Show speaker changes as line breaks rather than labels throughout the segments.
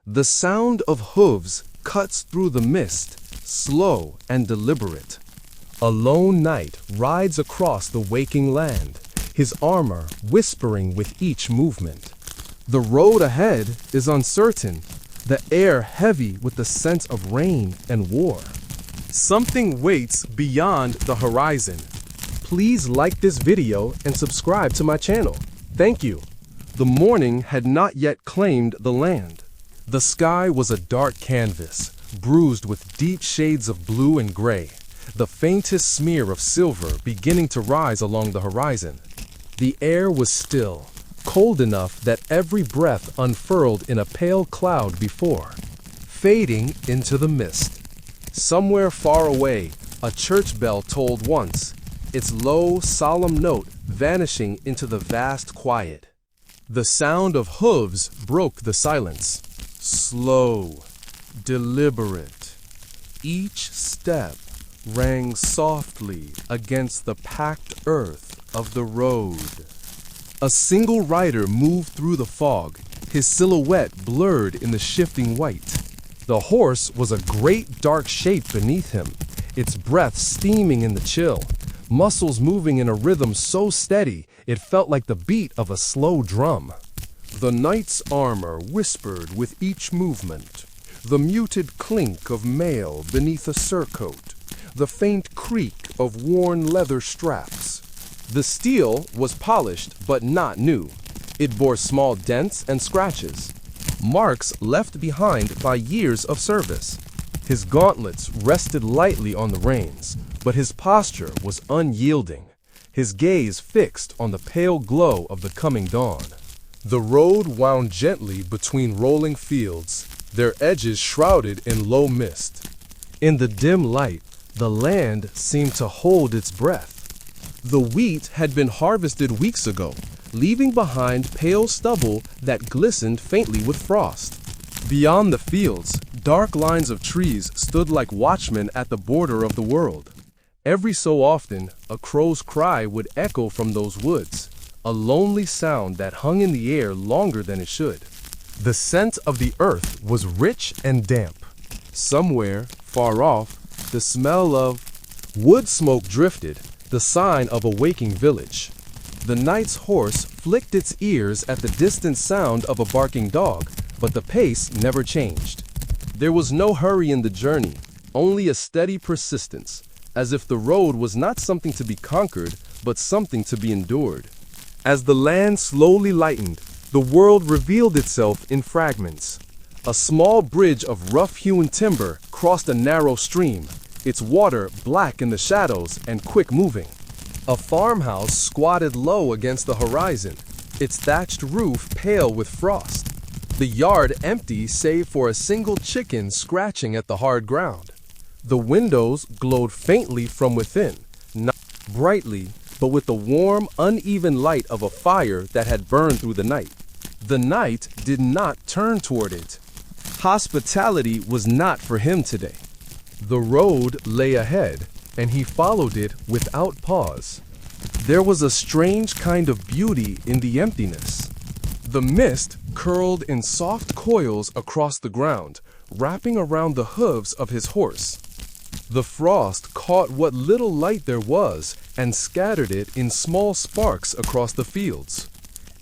The sound of hooves cuts through the mist, slow and deliberate. A lone knight rides across the waking land, his armor whispering with each movement. The road ahead is uncertain, the air heavy with the scent of rain and war. Something waits beyond the horizon. Please like this video and subscribe to my channel. Thank you. The morning had not yet claimed the land. The sky was a dark canvas, bruised with deep shades of blue and gray, the faintest smear of silver beginning to rise along the horizon. The air was still, cold enough that every breath unfurled in a pale cloud before, fading into the mist. Somewhere far away, a church bell tolled once, its low, solemn note vanishing into the vast quiet. The sound of hooves broke the silence. Slow, deliberate. Each step rang softly against the packed earth of the road. A single rider moved through the fog, his silhouette blurred in the shifting white. The horse was a great dark shape beneath him, its breath steaming in the chill, muscles moving in a rhythm so steady it felt like the beat of a slow drum. The knight's armor whispered with each movement, the muted clink of mail beneath a surcoat, the faint creak of worn leather straps. The steel was polished but not new. It bore small dents and scratches, marks left behind by years of service. His gauntlets rested lightly on the reins, but his posture was unyielding, his gaze fixed on the pale glow of the coming dawn. The road wound gently between rolling fields, their edges shrouded in low mist. In the dim light, the land seemed to hold its breath. The wheat had been harvested weeks ago, leaving behind pale stubble that glistened faintly with frost. Beyond the fields, dark lines of trees stood like watchmen at the border of the world. Every so often, a crow's cry would echo from those woods, a lonely sound that hung in the air longer than it should. The scent of the earth was rich and damp. Somewhere, far off, the smell of wood smoke drifted, the sign of a waking village. The knight's horse flicked its ears at the distant sound of a barking dog, but the pace never changed. There was no hurry in the journey, only a steady persistence, as if the road was not something to be conquered, but something to be endured. As the land slowly lightened, the world revealed itself in fragments. A small bridge of rough-hewn timber crossed a narrow stream, its water black in the shadows and quick-moving. A farmhouse squatted low against the horizon, its thatched roof pale with frost. The yard empty save for a single chicken scratching at the hard ground. The windows glowed faintly from within, not brightly, but with the warm, uneven light of a fire that had burned through the night. The knight did not turn toward it. Hospitality was not for him today. The road lay ahead, and he followed it without pause. There was a strange kind of beauty in the emptiness. The mist curled in soft coils across the ground, wrapping around the hooves of his horse. The frost caught what little light there was and scattered it in small sparks across the fields.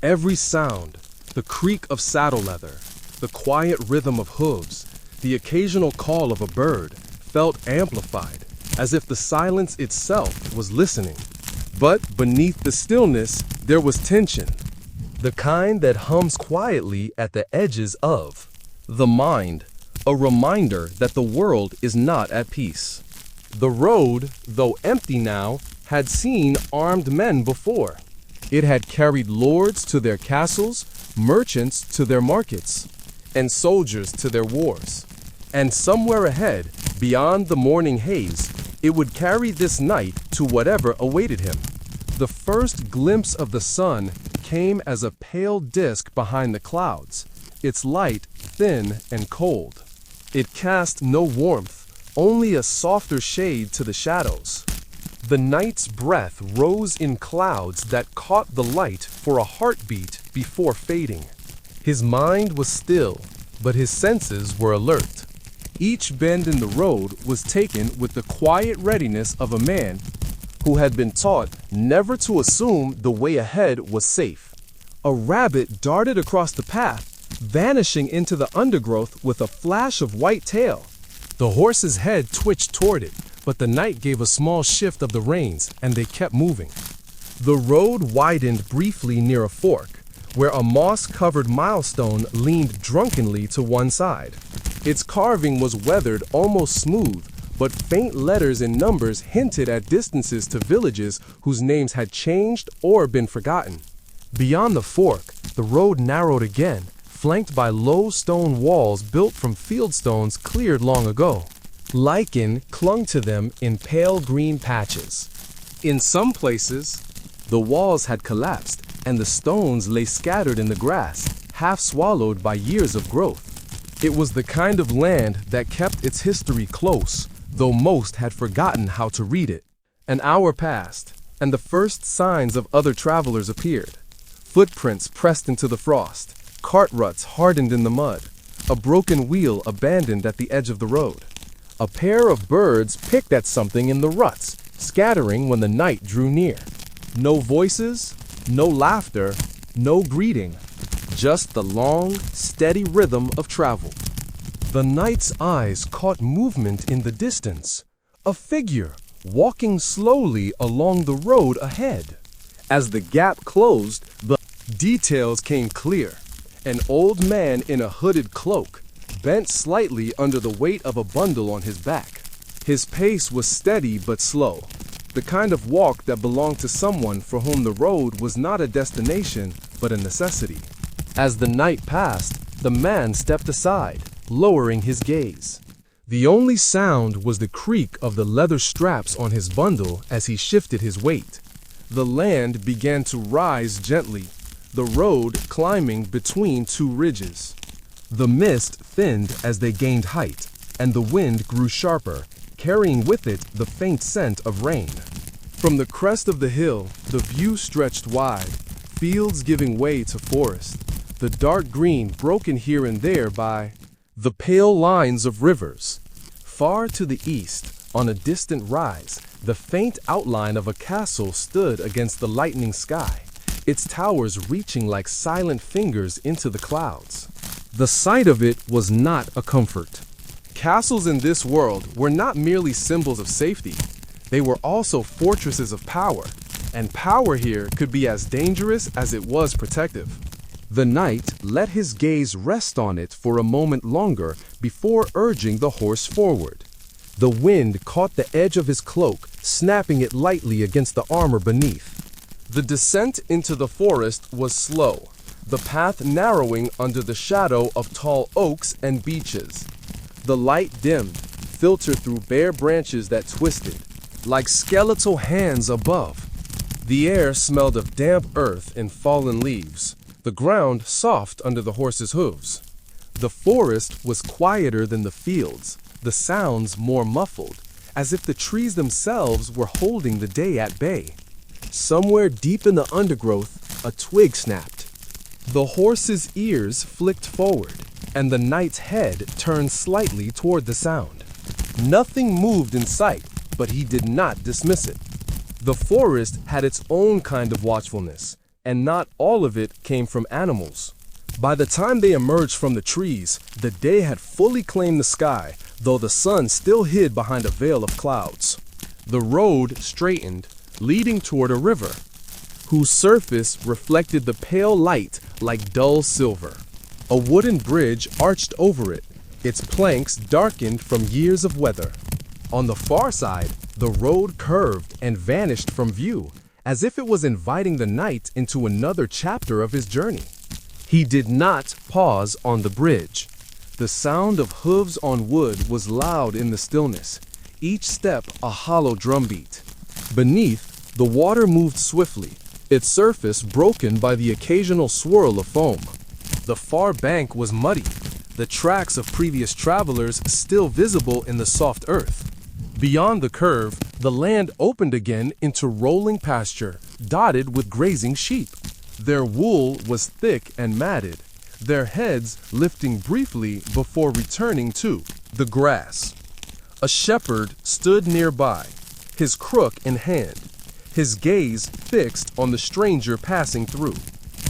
Every sound, the creak of saddle leather, the quiet rhythm of hooves, the occasional call of a bird, felt amplified, as if the silence itself was listening. But beneath the stillness, there was tension, the kind that hums quietly at the edges of the mind, a reminder that the world is not at peace. The road, though empty now, had seen armed men before. It had carried lords to their castles, merchants to their markets, and soldiers to their wars. And somewhere ahead, beyond the morning haze, it would carry this knight to whatever awaited him. The first glimpse of the sun came as a pale disk behind the clouds, its light thin and cold. It cast no warmth, only a softer shade to the shadows. The knight's breath rose in clouds that caught the light for a heartbeat before fading. His mind was still, but his senses were alert. Each bend in the road was taken with the quiet readiness of a man who had been taught never to assume the way ahead was safe. A rabbit darted across the path, vanishing into the undergrowth with a flash of white tail. The horse's head twitched toward it, but the knight gave a small shift of the reins, and they kept moving. The road widened briefly near a fork, where a moss-covered milestone leaned drunkenly to one side. Its carving was weathered almost smooth, but faint letters and numbers hinted at distances to villages whose names had changed or been forgotten. Beyond the fork, the road narrowed again, flanked by low stone walls built from fieldstones cleared long ago. Lichen clung to them in pale green patches. In some places, the walls had collapsed, and the stones lay scattered in the grass, half swallowed by years of growth. It was the kind of land that kept its history close, though most had forgotten how to read it. An hour passed, and the first signs of other travelers appeared. Footprints pressed into the frost, cart ruts hardened in the mud, a broken wheel abandoned at the edge of the road. A pair of birds picked at something in the ruts, scattering when the night drew near. No voices, no laughter, no greeting, just the long, steady rhythm of travel. The knight's eyes caught movement in the distance, a figure walking slowly along the road ahead. As the gap closed, the details came clear. An old man in a hooded cloak, bent slightly under the weight of a bundle on his back. His pace was steady but slow, the kind of walk that belonged to someone for whom the road was not a destination but a necessity. As the knight passed, the man stepped aside, lowering his gaze. The only sound was the creak of the leather straps on his bundle as he shifted his weight. The land began to rise gently, the road climbing between two ridges. The mist thinned as they gained height, and the wind grew sharper, carrying with it the faint scent of rain. From the crest of the hill, the view stretched wide, fields giving way to forest, the dark green broken here and there by the pale lines of rivers. Far to the east, on a distant rise, the faint outline of a castle stood against the lightening sky, its towers reaching like silent fingers into the clouds. The sight of it was not a comfort. Castles in this world were not merely symbols of safety. They were also fortresses of power, and power here could be as dangerous as it was protective. The knight let his gaze rest on it for a moment longer before urging the horse forward. The wind caught the edge of his cloak, snapping it lightly against the armor beneath. The descent into the forest was slow, the path narrowing under the shadow of tall oaks and beeches. The light dimmed, filtered through bare branches that twisted, like skeletal hands above. The air smelled of damp earth and fallen leaves, the ground soft under the horse's hooves. The forest was quieter than the fields, the sounds more muffled, as if the trees themselves were holding the day at bay. Somewhere deep in the undergrowth, a twig snapped. The horse's ears flicked forward, and the knight's head turned slightly toward the sound. Nothing moved in sight, but he did not dismiss it. The forest had its own kind of watchfulness, and not all of it came from animals. By the time they emerged from the trees, the day had fully claimed the sky, though the sun still hid behind a veil of clouds. The road straightened, leading toward a river, whose surface reflected the pale light like dull silver. A wooden bridge arched over it, its planks darkened from years of weather. On the far side, the road curved and vanished from view, as if it was inviting the knight into another chapter of his journey. He did not pause on the bridge. The sound of hooves on wood was loud in the stillness, each step a hollow drumbeat. Beneath, the water moved swiftly, its surface broken by the occasional swirl of foam. The far bank was muddy, the tracks of previous travelers still visible in the soft earth. Beyond the curve, the land opened again into rolling pasture, dotted with grazing sheep. Their wool was thick and matted, their heads lifting briefly before returning to the grass. A shepherd stood nearby, his crook in hand, his gaze fixed on the stranger passing through.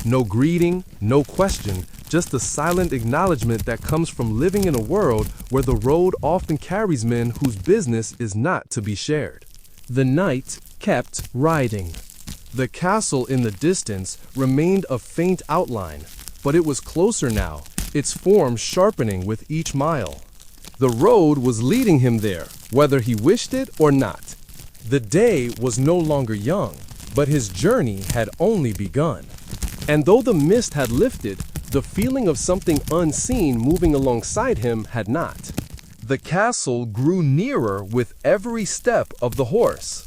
No greeting, no question, just a silent acknowledgement that comes from living in a world where the road often carries men whose business is not to be shared. The knight kept riding. The castle in the distance remained a faint outline, but it was closer now, its form sharpening with each mile. The road was leading him there, whether he wished it or not. The day was no longer young, but his journey had only begun. And though the mist had lifted, the feeling of something unseen moving alongside him had not. The castle grew nearer with every step of the horse.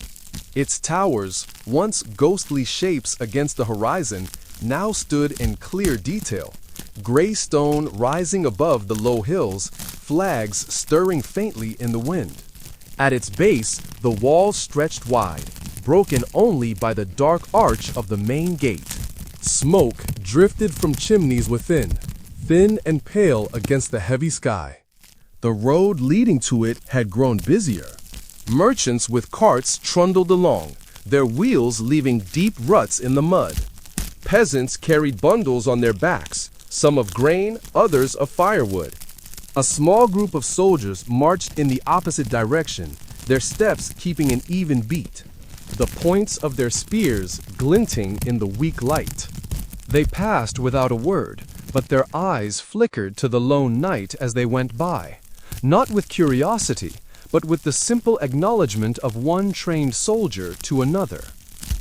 Its towers, once ghostly shapes against the horizon, now stood in clear detail. Gray stone rising above the low hills, flags stirring faintly in the wind. At its base, the walls stretched wide, broken only by the dark arch of the main gate. Smoke drifted from chimneys within, thin and pale against the heavy sky. The road leading to it had grown busier. Merchants with carts trundled along, their wheels leaving deep ruts in the mud. Peasants carried bundles on their backs, some of grain, others of firewood. A small group of soldiers marched in the opposite direction, their steps keeping an even beat, the points of their spears glinting in the weak light. They passed without a word, but their eyes flickered to the lone knight as they went by, not with curiosity, but with the simple acknowledgement of one trained soldier to another.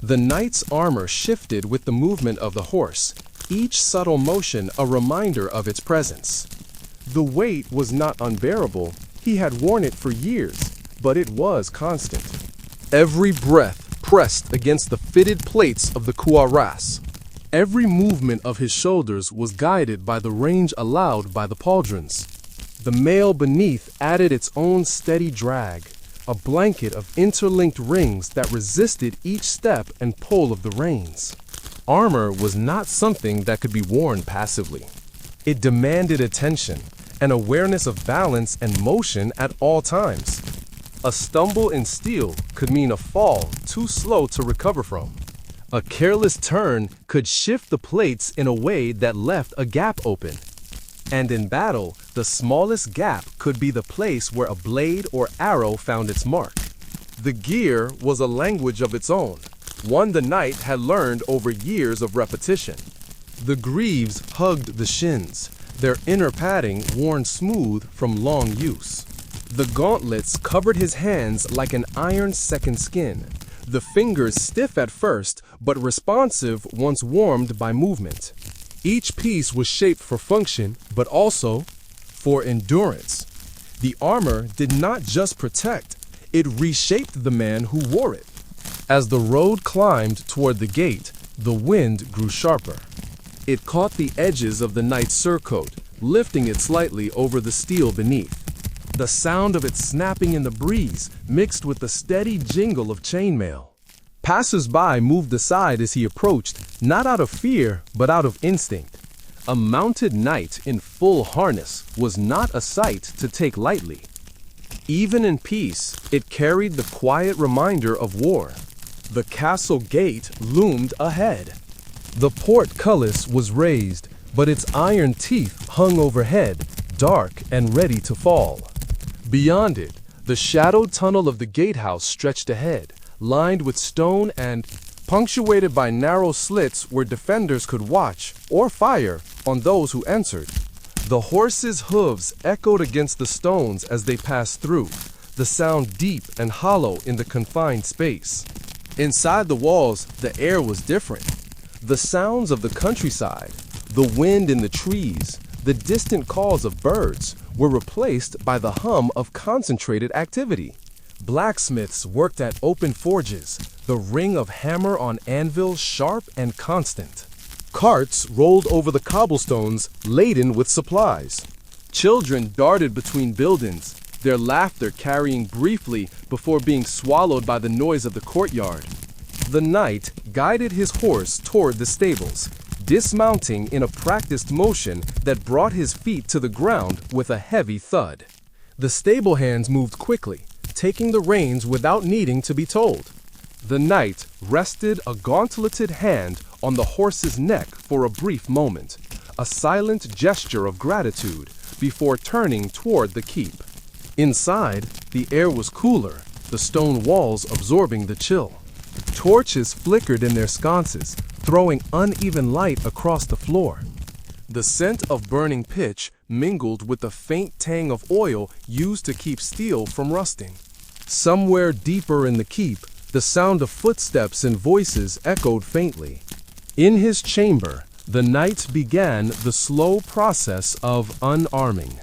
The knight's armor shifted with the movement of the horse, each subtle motion a reminder of its presence. The weight was not unbearable, he had worn it for years, but it was constant. Every breath pressed against the fitted plates of the cuirass. Every movement of his shoulders was guided by the range allowed by the pauldrons. The mail beneath added its own steady drag, a blanket of interlinked rings that resisted each step and pull of the reins. Armor was not something that could be worn passively. It demanded attention, an awareness of balance and motion at all times. A stumble in steel could mean a fall too slow to recover from. A careless turn could shift the plates in a way that left a gap open. And in battle, the smallest gap could be the place where a blade or arrow found its mark. The gear was a language of its own, one the knight had learned over years of repetition. The greaves hugged the shins, their inner padding worn smooth from long use. The gauntlets covered his hands like an iron second skin, the fingers stiff at first, but responsive once warmed by movement. Each piece was shaped for function, but also for endurance. The armor did not just protect, it reshaped the man who wore it. As the road climbed toward the gate, the wind grew sharper. It caught the edges of the knight's surcoat, lifting it slightly over the steel beneath. The sound of it snapping in the breeze mixed with the steady jingle of chainmail. Passers-by moved aside as he approached, not out of fear, but out of instinct. A mounted knight in full harness was not a sight to take lightly. Even in peace, it carried the quiet reminder of war. The castle gate loomed ahead. The portcullis was raised, but its iron teeth hung overhead, dark and ready to fall. Beyond it, the shadowed tunnel of the gatehouse stretched ahead, lined with stone and punctuated by narrow slits where defenders could watch or fire on those who entered. The horses' hooves echoed against the stones as they passed through, the sound deep and hollow in the confined space. Inside the walls, the air was different. The sounds of the countryside, the wind in the trees, the distant calls of birds were replaced by the hum of concentrated activity. Blacksmiths worked at open forges, the ring of hammer on anvils sharp and constant. Carts rolled over the cobblestones laden with supplies. Children darted between buildings, their laughter carrying briefly before being swallowed by the noise of the courtyard. The knight guided his horse toward the stables, dismounting in a practiced motion that brought his feet to the ground with a heavy thud. The stable hands moved quickly, taking the reins without needing to be told. The knight rested a gauntleted hand on the horse's neck for a brief moment, a silent gesture of gratitude before turning toward the keep. Inside, the air was cooler, the stone walls absorbing the chill. Torches flickered in their sconces, throwing uneven light across the floor. The scent of burning pitch mingled with the faint tang of oil used to keep steel from rusting. Somewhere deeper in the keep, the sound of footsteps and voices echoed faintly. In his chamber, the knight began the slow process of unarming.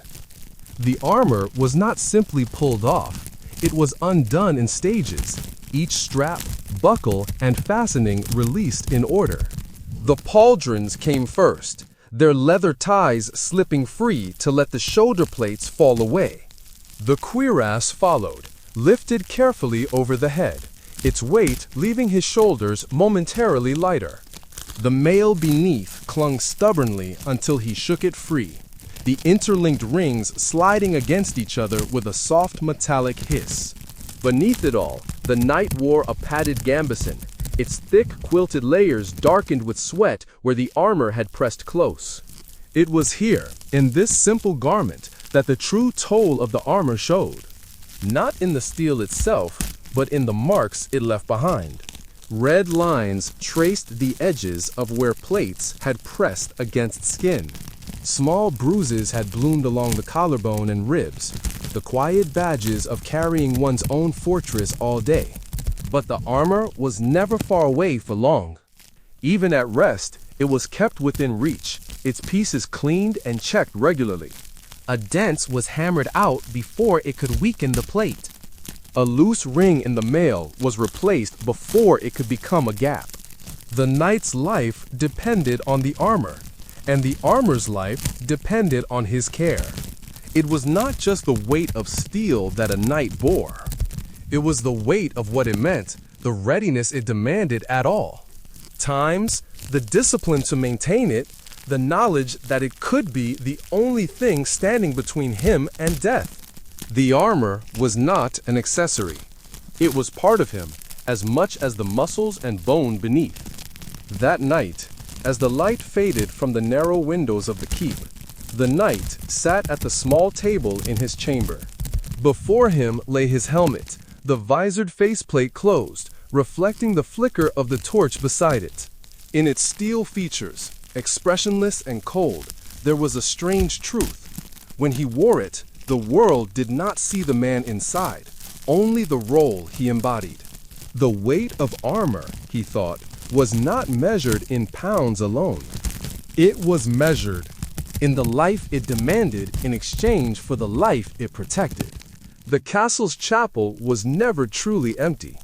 The armor was not simply pulled off, it was undone in stages, each strap, buckle, and fastening released in order. The pauldrons came first, their leather ties slipping free to let the shoulder plates fall away. The cuirass followed, lifted carefully over the head, its weight leaving his shoulders momentarily lighter. The mail beneath clung stubbornly until he shook it free, the interlinked rings sliding against each other with a soft metallic hiss. Beneath it all, the knight wore a padded gambeson, its thick quilted layers darkened with sweat where the armor had pressed close. It was here, in this simple garment, that the true toll of the armor showed. Not in the steel itself, but in the marks it left behind. Red lines traced the edges of where plates had pressed against skin. Small bruises had bloomed along the collarbone and ribs, the quiet badges of carrying one's own fortress all day. But the armor was never far away for long. Even at rest, it was kept within reach, its pieces cleaned and checked regularly. A dent was hammered out before it could weaken the plate. A loose ring in the mail was replaced before it could become a gap. The knight's life depended on the armor, and the armor's life depended on his care. It was not just the weight of steel that a knight bore. It was the weight of what it meant, the readiness it demanded at all times, the discipline to maintain it, the knowledge that it could be the only thing standing between him and death. The armor was not an accessory. It was part of him, as much as the muscles and bone beneath. That night, as the light faded from the narrow windows of the keep, the knight sat at the small table in his chamber. Before him lay his helmet, the visored faceplate closed, reflecting the flicker of the torch beside it. In its steel features, expressionless and cold, there was a strange truth. When he wore it, the world did not see the man inside, only the role he embodied. The weight of armor, he thought, was not measured in pounds alone. It was measured in the life it demanded in exchange for the life it protected. The castle's chapel was never truly empty.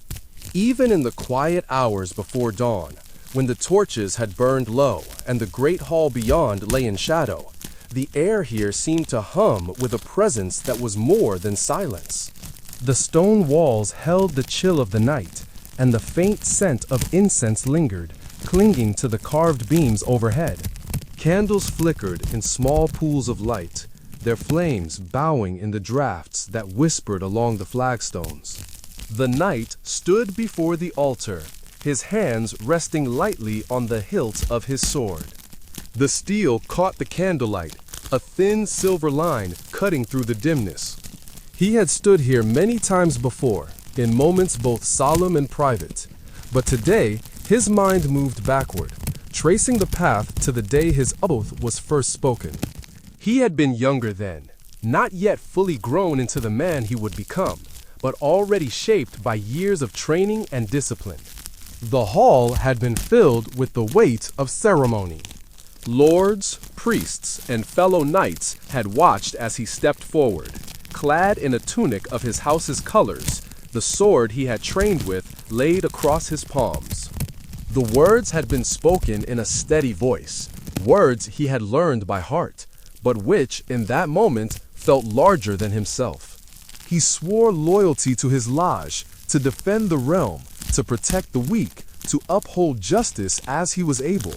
Even in the quiet hours before dawn, when the torches had burned low and the great hall beyond lay in shadow, the air here seemed to hum with a presence that was more than silence. The stone walls held the chill of the night, and the faint scent of incense lingered, clinging to the carved beams overhead. Candles flickered in small pools of light, their flames bowing in the drafts that whispered along the flagstones. The knight stood before the altar, his hands resting lightly on the hilt of his sword. The steel caught the candlelight, a thin silver line cutting through the dimness. He had stood here many times before, in moments both solemn and private, but today his mind moved backward, tracing the path to the day his oath was first spoken. He had been younger then, not yet fully grown into the man he would become, but already shaped by years of training and discipline. The hall had been filled with the weight of ceremony. Lords, priests, and fellow knights had watched as he stepped forward, clad in a tunic of his house's colors, the sword he had trained with laid across his palms. The words had been spoken in a steady voice, words he had learned by heart, but which, in that moment, felt larger than himself. He swore loyalty to his lodge, to defend the realm, to protect the weak, to uphold justice as he was able.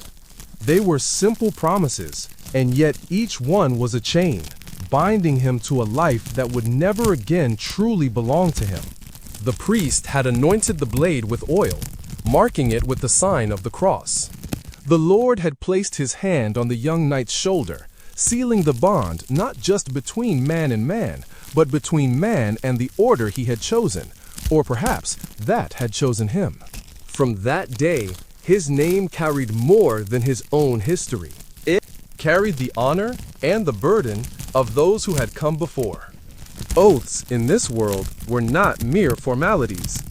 They were simple promises, and yet each one was a chain, binding him to a life that would never again truly belong to him. The priest had anointed the blade with oil, marking it with the sign of the cross. The Lord had placed his hand on the young knight's shoulder, sealing the bond not just between man and man, but between man and the order he had chosen, or perhaps that had chosen him. From that day, his name carried more than his own history. It carried the honor and the burden of those who had come before. Oaths in this world were not mere formalities.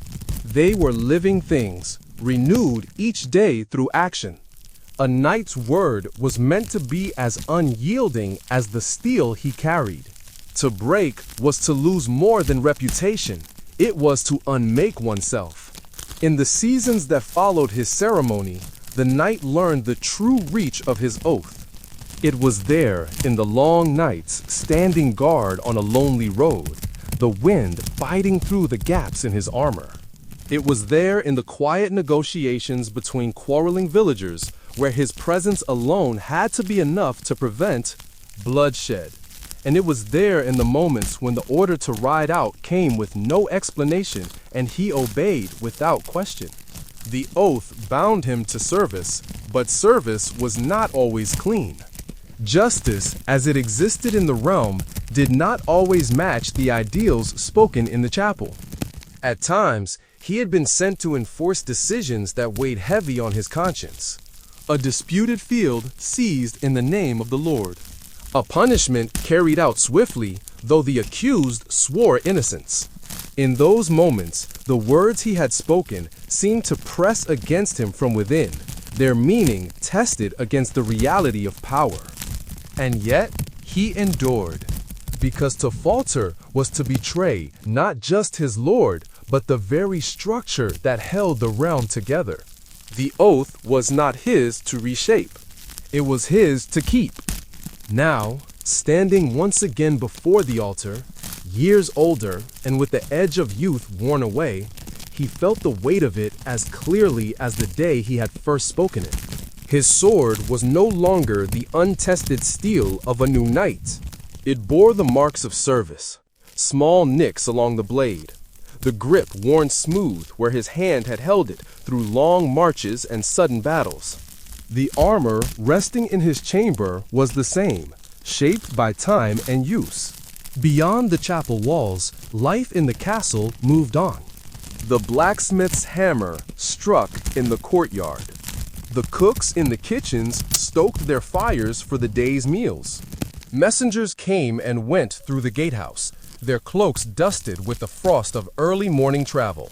They were living things, renewed each day through action. A knight's word was meant to be as unyielding as the steel he carried. To break was to lose more than reputation. It was to unmake oneself. In the seasons that followed his ceremony, the knight learned the true reach of his oath. It was there, in the long nights, standing guard on a lonely road, the wind biting through the gaps in his armor. It was there in the quiet negotiations between quarreling villagers, where his presence alone had to be enough to prevent bloodshed. And it was there in the moments when the order to ride out came with no explanation and he obeyed without question. The oath bound him to service, but service was not always clean. Justice, as it existed in the realm, did not always match the ideals spoken in the chapel. At times, he had been sent to enforce decisions that weighed heavy on his conscience. A disputed field seized in the name of the Lord. A punishment carried out swiftly, though the accused swore innocence. In those moments, the words he had spoken seemed to press against him from within, their meaning tested against the reality of power. And yet, he endured, because to falter was to betray not just his Lord, but the very structure that held the realm together. The oath was not his to reshape. It was his to keep. Now, standing once again before the altar, years older and with the edge of youth worn away, he felt the weight of it as clearly as the day he had first spoken it. His sword was no longer the untested steel of a new knight. It bore the marks of service, small nicks along the blade, the grip worn smooth where his hand had held it through long marches and sudden battles. The armor resting in his chamber was the same, shaped by time and use. Beyond the chapel walls, life in the castle moved on. The blacksmith's hammer struck in the courtyard. The cooks in the kitchens stoked their fires for the day's meals. Messengers came and went through the gatehouse, their cloaks dusted with the frost of early morning travel.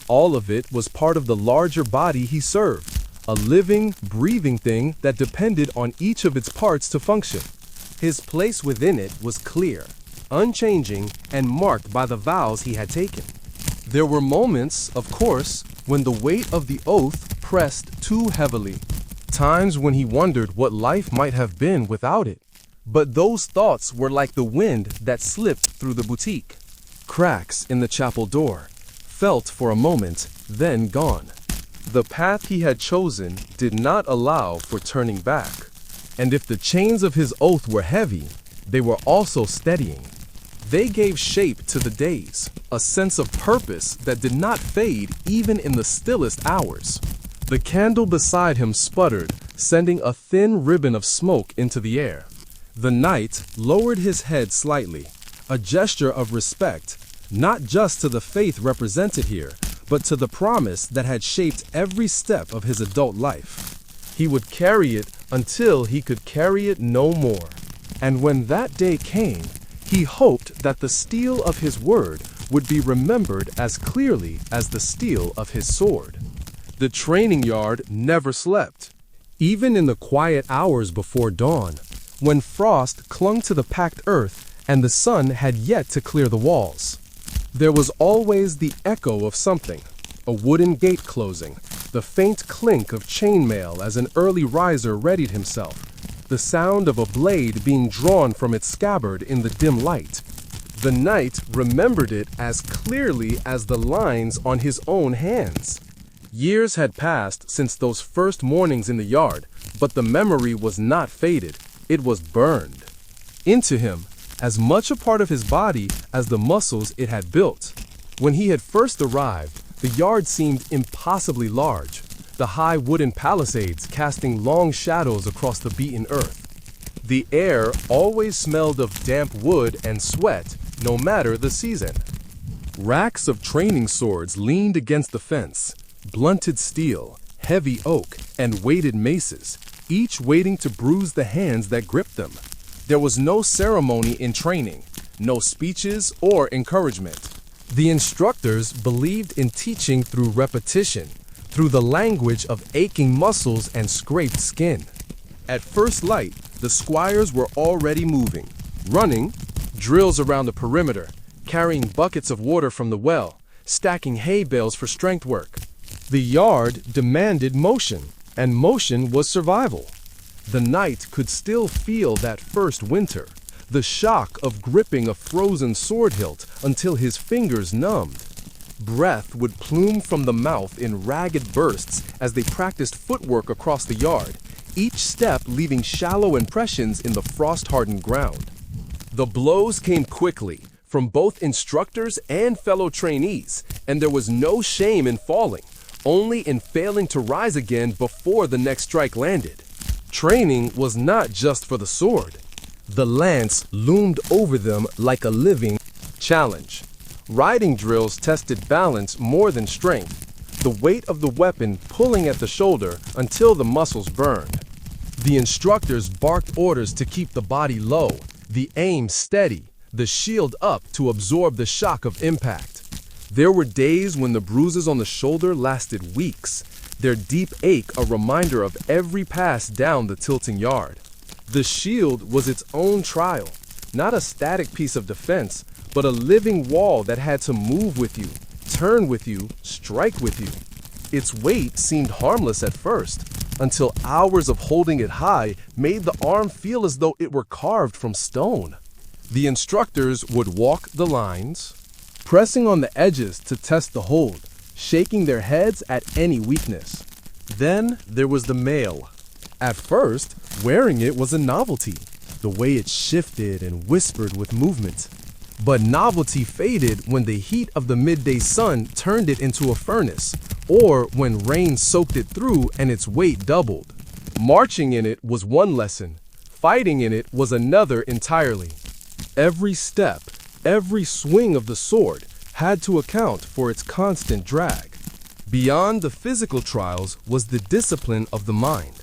All of it was part of the larger body he served, a living, breathing thing that depended on each of its parts to function. His place within it was clear, unchanging, and marked by the vows he had taken. There were moments, of course, when the weight of the oath pressed too heavily, times when he wondered what life might have been without it. But those thoughts were like the wind that slipped through the boutique. Cracks in the chapel door, felt for a moment, then gone. The path he had chosen did not allow for turning back. And if the chains of his oath were heavy, they were also steadying. They gave shape to the days, a sense of purpose that did not fade even in the stillest hours. The candle beside him sputtered, sending a thin ribbon of smoke into the air. The knight lowered his head slightly, a gesture of respect, not just to the faith represented here, but to the promise that had shaped every step of his adult life. He would carry it until he could carry it no more. And when that day came, he hoped that the steel of his word would be remembered as clearly as the steel of his sword. The training yard never slept. Even in the quiet hours before dawn, when frost clung to the packed earth and the sun had yet to clear the walls, there was always the echo of something, a wooden gate closing, the faint clink of chainmail as an early riser readied himself, the sound of a blade being drawn from its scabbard in the dim light. The knight remembered it as clearly as the lines on his own hands. Years had passed since those first mornings in the yard, But the memory was not faded, it was burned into him, as much a part of his body as the muscles it had built. When he had first arrived, the yard seemed impossibly large, the high wooden palisades casting long shadows across the beaten earth. The air always smelled of damp wood and sweat, no matter the season. Racks of training swords leaned against the fence, blunted steel, heavy oak, and weighted maces, each waiting to bruise the hands that gripped them. There was no ceremony in training, no speeches or encouragement. The instructors believed in teaching through repetition, through the language of aching muscles and scraped skin. At first light, the squires were already moving, running, drills around the perimeter, carrying buckets of water from the well, stacking hay bales for strength work. The yard demanded motion, and motion was survival. The knight could still feel that first winter, the shock of gripping a frozen sword hilt until his fingers numbed. Breath would plume from the mouth in ragged bursts as they practiced footwork across the yard, each step leaving shallow impressions in the frost-hardened ground. The blows came quickly, from both instructors and fellow trainees, and there was no shame in falling, only in failing to rise again before the next strike landed. Training was not just for the sword. The lance loomed over them like a living challenge. Riding drills tested balance more than strength, the weight of the weapon pulling at the shoulder until the muscles burned. The instructors barked orders to keep the body low, the aim steady, the shield up to absorb the shock of impact. There were days when the bruises on the shoulder lasted weeks, their deep ache a reminder of every pass down the tilting yard. The shield was its own trial, not a static piece of defense, but a living wall that had to move with you, turn with you, strike with you. Its weight seemed harmless at first, until hours of holding it high made the arm feel as though it were carved from stone. The instructors would walk the lines, pressing on the edges to test the hold, shaking their heads at any weakness. Then there was the mail. At first, wearing it was a novelty, the way it shifted and whispered with movement. But novelty faded when the heat of the midday sun turned it into a furnace, or when rain soaked it through and its weight doubled. Marching in it was one lesson, fighting in it was another entirely. Every step, every swing of the sword had to account for its constant drag. Beyond the physical trials was the discipline of the mind.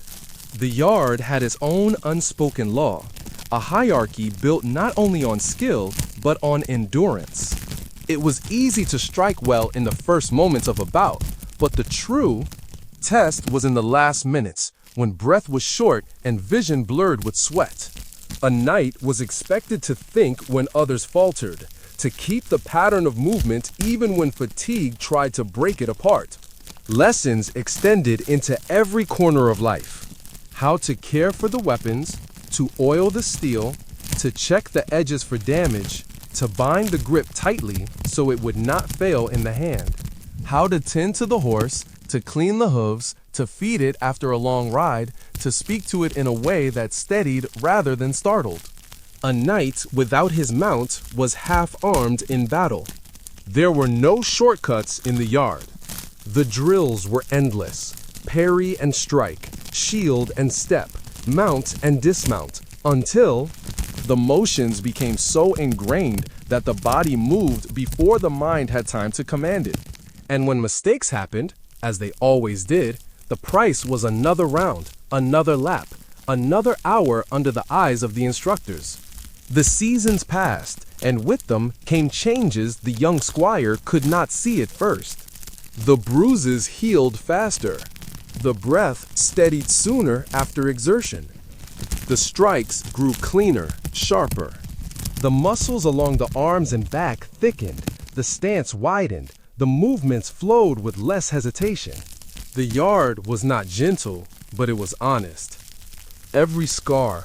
The yard had its own unspoken law, a hierarchy built not only on skill, but on endurance. It was easy to strike well in the first moments of a bout, but the true test was in the last minutes, when breath was short and vision blurred with sweat. A knight was expected to think when others faltered, to keep the pattern of movement even when fatigue tried to break it apart. Lessons extended into every corner of life. How to care for the weapons, to oil the steel, to check the edges for damage, to bind the grip tightly so it would not fail in the hand. How to tend to the horse, to clean the hooves, to feed it after a long ride, to speak to it in a way that steadied rather than startled. A knight without his mount was half-armed in battle. There were no shortcuts in the yard. The drills were endless. Parry and strike, shield and step, mount and dismount, until the motions became so ingrained that the body moved before the mind had time to command it. And when mistakes happened, as they always did, the price was another round, another lap, another hour under the eyes of the instructors. The seasons passed, and with them came changes the young squire could not see at first. The bruises healed faster. The breath steadied sooner after exertion. The strikes grew cleaner, sharper. The muscles along the arms and back thickened, the stance widened, the movements flowed with less hesitation. The yard was not gentle, but it was honest. Every scar,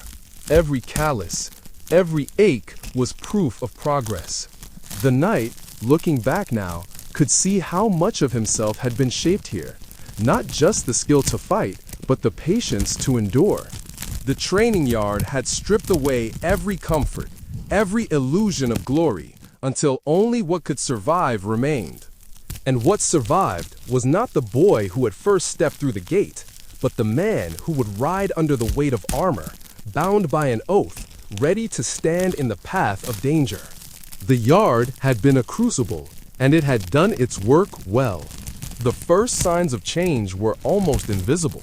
every callus, every ache was proof of progress. The knight, looking back now, could see how much of himself had been shaped here. Not just the skill to fight, but the patience to endure. The training yard had stripped away every comfort, every illusion of glory, until only what could survive remained. And what survived was not the boy who had first stepped through the gate, but the man who would ride under the weight of armor, bound by an oath, ready to stand in the path of danger. The yard had been a crucible, and it had done its work well. The first signs of change were almost invisible.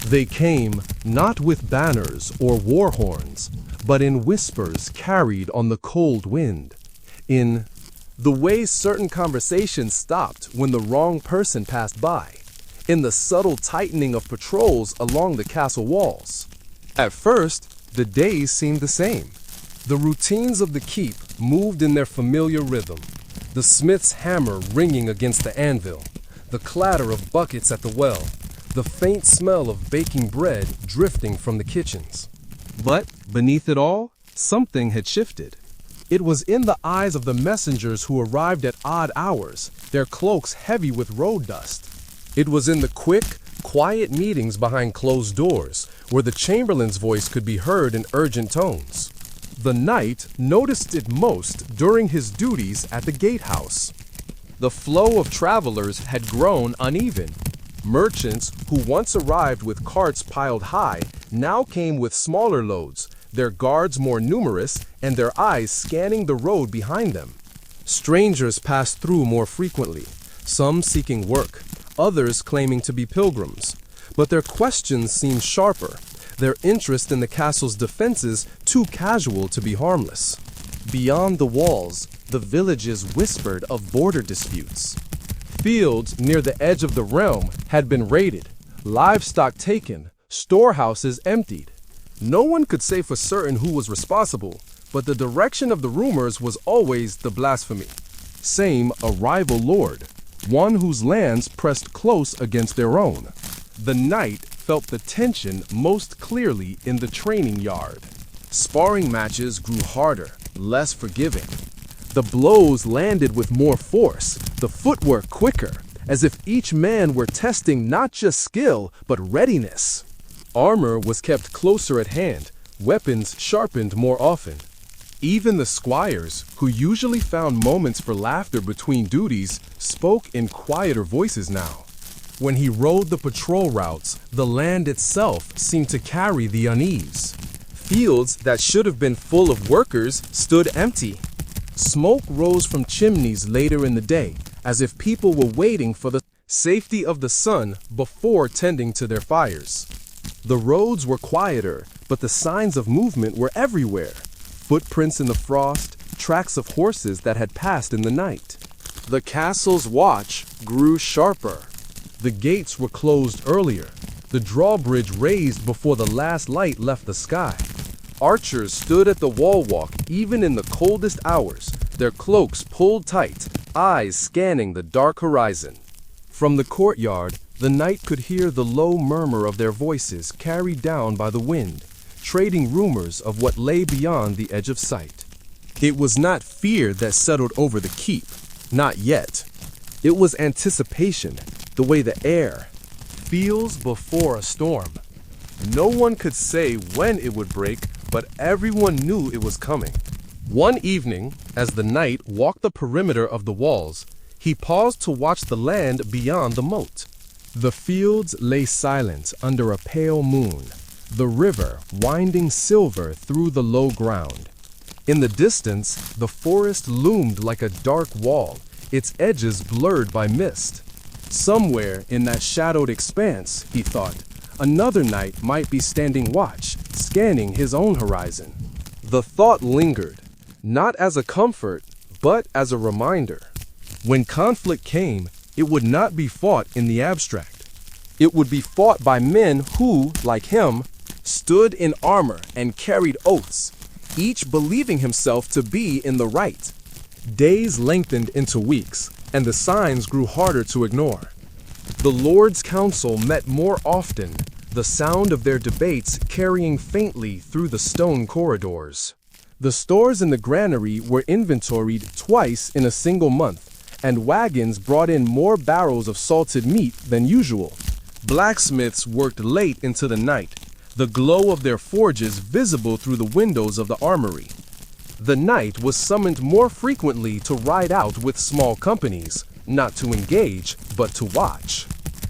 They came not with banners or war horns, but in whispers carried on the cold wind, in the way certain conversations stopped when the wrong person passed by, in the subtle tightening of patrols along the castle walls. At first, the days seemed the same. The routines of the keep moved in their familiar rhythm, the smith's hammer ringing against the anvil, the clatter of buckets at the well, the faint smell of baking bread drifting from the kitchens. But beneath it all, something had shifted. It was in the eyes of the messengers who arrived at odd hours, their cloaks heavy with road dust. It was in the quick, quiet meetings behind closed doors, where the chamberlain's voice could be heard in urgent tones. The knight noticed it most during his duties at the gatehouse. The flow of travelers had grown uneven. Merchants who once arrived with carts piled high now came with smaller loads, their guards more numerous and their eyes scanning the road behind them. Strangers passed through more frequently, some seeking work, others claiming to be pilgrims. But their questions seemed sharper, their interest in the castle's defenses too casual to be harmless. Beyond the walls, the villages whispered of border disputes. Fields near the edge of the realm had been raided, livestock taken, storehouses emptied. No one could say for certain who was responsible, but the direction of the rumors was always the blasphemy. Same a rival lord, one whose lands pressed close against their own. The knight felt the tension most clearly in the training yard. Sparring matches grew harder, less forgiving. The blows landed with more force, the footwork quicker, as if each man were testing not just skill, but readiness. Armor was kept closer at hand, weapons sharpened more often. Even the squires, who usually found moments for laughter between duties, spoke in quieter voices now. When he rode the patrol routes, the land itself seemed to carry the unease. Fields that should have been full of workers stood empty. Smoke rose from chimneys later in the day, as if people were waiting for the safety of the sun before tending to their fires. The roads were quieter, but the signs of movement were everywhere. Footprints in the frost, tracks of horses that had passed in the night. The castle's watch grew sharper. The gates were closed earlier, the drawbridge raised before the last light left the sky. Archers stood at the wall walk even in the coldest hours, their cloaks pulled tight, eyes scanning the dark horizon. From the courtyard, the knight could hear the low murmur of their voices carried down by the wind, trading rumors of what lay beyond the edge of sight. It was not fear that settled over the keep, not yet. It was anticipation, the way the air feels before a storm. No one could say when it would break, but everyone knew it was coming. One evening, as the knight walked the perimeter of the walls, he paused to watch the land beyond the moat. The fields lay silent under a pale moon, the river winding silver through the low ground. In the distance, the forest loomed like a dark wall, its edges blurred by mist. Somewhere in that shadowed expanse, he thought, another knight might be standing watch, scanning his own horizon. The thought lingered, not as a comfort, but as a reminder. When conflict came, it would not be fought in the abstract. It would be fought by men who, like him, stood in armor and carried oaths, each believing himself to be in the right. Days lengthened into weeks, and the signs grew harder to ignore. The Lord's Council met more often, the sound of their debates carrying faintly through the stone corridors. The stores in the granary were inventoried twice in a single month, and wagons brought in more barrels of salted meat than usual. Blacksmiths worked late into the night, the glow of their forges visible through the windows of the armory. The knight was summoned more frequently to ride out with small companies, not to engage, but to watch.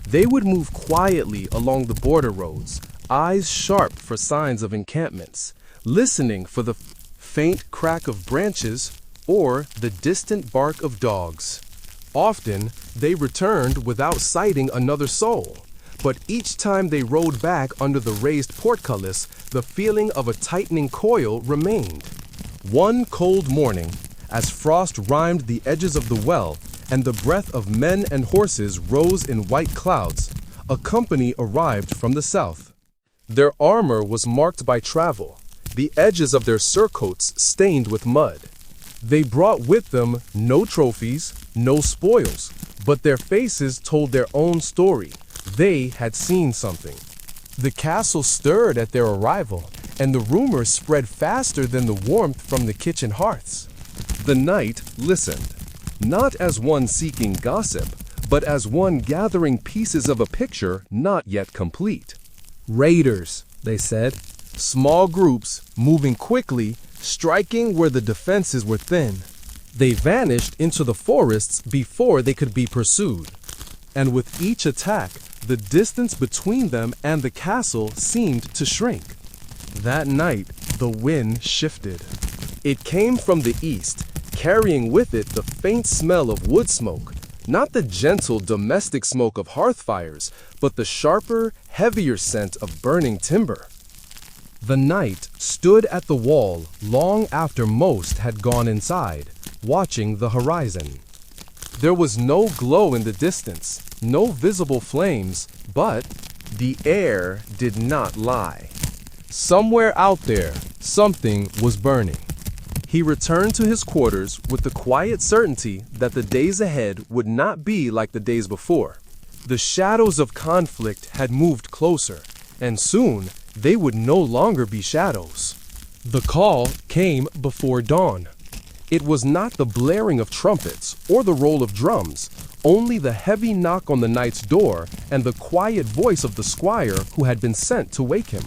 They would move quietly along the border roads, eyes sharp for signs of encampments, listening for the faint crack of branches or the distant bark of dogs. Often, they returned without sighting another soul, but each time they rode back under the raised portcullis, the feeling of a tightening coil remained. One cold morning, as frost rimed the edges of the well and the breath of men and horses rose in white clouds, a company arrived from the south. Their armor was marked by travel, the edges of their surcoats stained with mud. They brought with them no trophies, no spoils, but their faces told their own story. They had seen something. The castle stirred at their arrival, and the rumors spread faster than the warmth from the kitchen hearths. The knight listened, not as one seeking gossip, but as one gathering pieces of a picture not yet complete. Raiders, they said, small groups moving quickly, striking where the defenses were thin. They vanished into the forests before they could be pursued. And with each attack, the distance between them and the castle seemed to shrink. That night, the wind shifted. It came from the east, carrying with it the faint smell of wood smoke, not the gentle domestic smoke of hearth fires, but the sharper, heavier scent of burning timber. The knight stood at the wall long after most had gone inside, watching the horizon. There was no glow in the distance, no visible flames, but the air did not lie. Somewhere out there, something was burning. He returned to his quarters with the quiet certainty that the days ahead would not be like the days before. The shadows of conflict had moved closer, and soon they would no longer be shadows. The call came before dawn. It was not the blaring of trumpets or the roll of drums, only the heavy knock on the knight's door and the quiet voice of the squire who had been sent to wake him.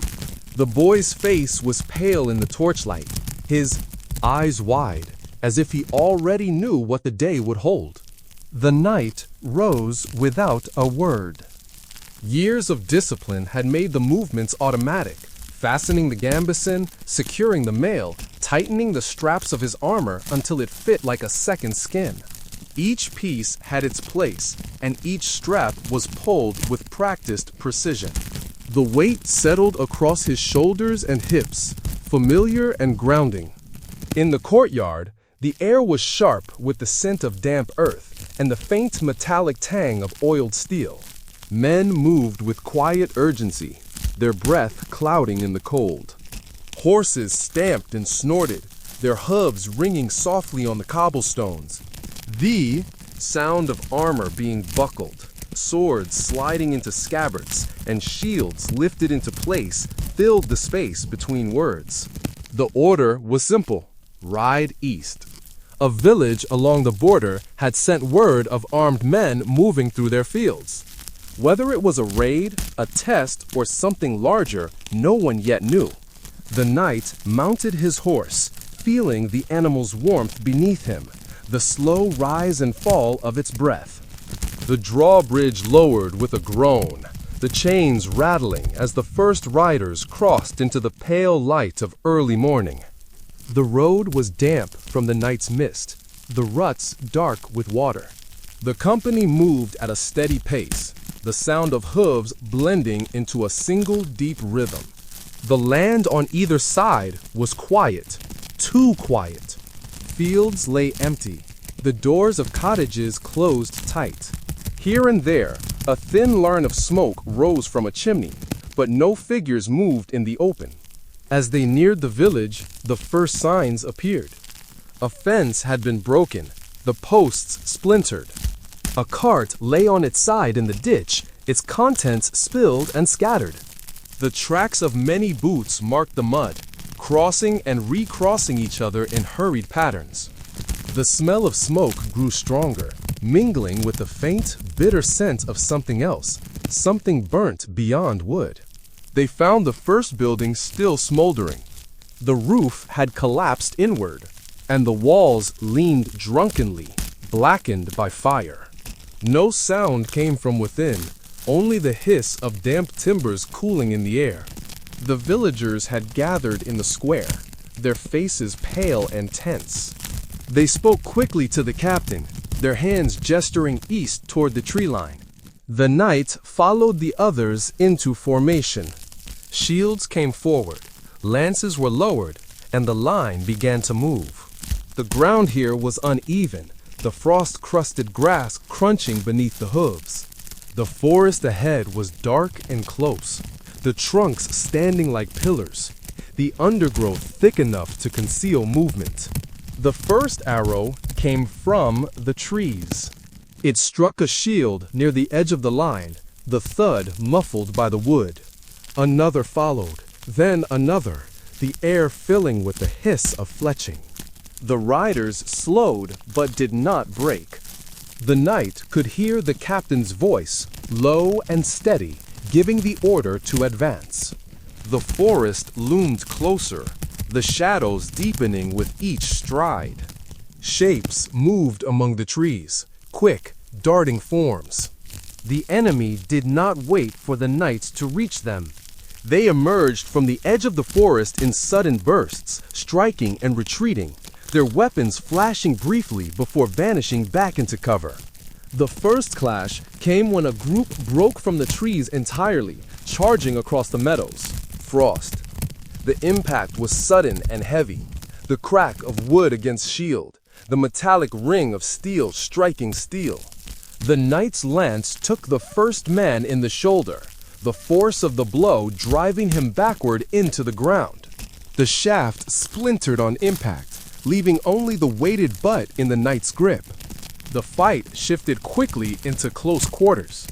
The boy's face was pale in the torchlight, his eyes wide, as if he already knew what the day would hold. The knight rose without a word. Years of discipline had made the movements automatic, fastening the gambeson, securing the mail, tightening the straps of his armor until it fit like a second skin. Each piece had its place, and each strap was pulled with practiced precision. The weight settled across his shoulders and hips, familiar and grounding. In the courtyard, the air was sharp with the scent of damp earth and the faint metallic tang of oiled steel. Men moved with quiet urgency, their breath clouding in the cold. Horses stamped and snorted, their hooves ringing softly on the cobblestones. The sound of armor being buckled, swords sliding into scabbards, and shields lifted into place filled the space between words. The order was simple: ride east. A village along the border had sent word of armed men moving through their fields. Whether it was a raid, a test, or something larger, no one yet knew. The knight mounted his horse, feeling the animal's warmth beneath him, the slow rise and fall of its breath. The drawbridge lowered with a groan, the chains rattling as the first riders crossed into the pale light of early morning. The road was damp from the night's mist, the ruts dark with water. The company moved at a steady pace, the sound of hooves blending into a single deep rhythm. The land on either side was quiet, too quiet. Fields lay empty, the doors of cottages closed tight. Here and there, a thin line of smoke rose from a chimney, but no figures moved in the open. As they neared the village, the first signs appeared. A fence had been broken, the posts splintered. A cart lay on its side in the ditch, its contents spilled and scattered. The tracks of many boots marked the mud, crossing and recrossing each other in hurried patterns. The smell of smoke grew stronger, mingling with the faint, bitter scent of something else, something burnt beyond wood. They found the first building still smoldering. The roof had collapsed inward, and the walls leaned drunkenly, blackened by fire. No sound came from within, only the hiss of damp timbers cooling in the air. The villagers had gathered in the square, their faces pale and tense. They spoke quickly to the captain, their hands gesturing east toward the tree line. The knight followed the others into formation. Shields came forward, lances were lowered, and the line began to move. The ground here was uneven, the frost-crusted grass crunching beneath the hooves. The forest ahead was dark and close, the trunks standing like pillars, the undergrowth thick enough to conceal movement. The first arrow came from the trees. It struck a shield near the edge of the line, the thud muffled by the wood. Another followed, then another, the air filling with the hiss of fletching. The riders slowed but did not break. The knight could hear the captain's voice, low and steady, giving the order to advance. The forest loomed closer, the shadows deepening with each stride. Shapes moved among the trees, quick, darting forms. The enemy did not wait for the knights to reach them. They emerged from the edge of the forest in sudden bursts, striking and retreating, their weapons flashing briefly before vanishing back into cover. The first clash came when a group broke from the trees entirely, charging across the meadows. Frost. The impact was sudden and heavy, the crack of wood against shield, the metallic ring of steel striking steel. The knight's lance took the first man in the shoulder, the force of the blow driving him backward into the ground. The shaft splintered on impact, leaving only the weighted butt in the knight's grip. The fight shifted quickly into close quarters.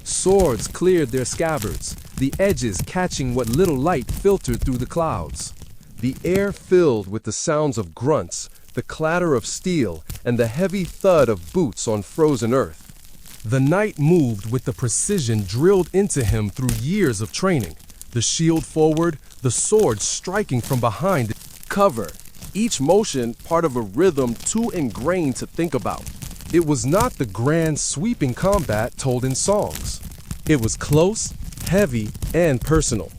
Swords cleared their scabbards, the edges catching what little light filtered through the clouds. The air filled with the sounds of grunts, the clatter of steel, and the heavy thud of boots on frozen earth. The knight moved with the precision drilled into him through years of training, the shield forward, the sword striking from behind. Cover, each motion part of a rhythm too ingrained to think about. It was not the grand sweeping combat told in songs. It was close, heavy, and personal.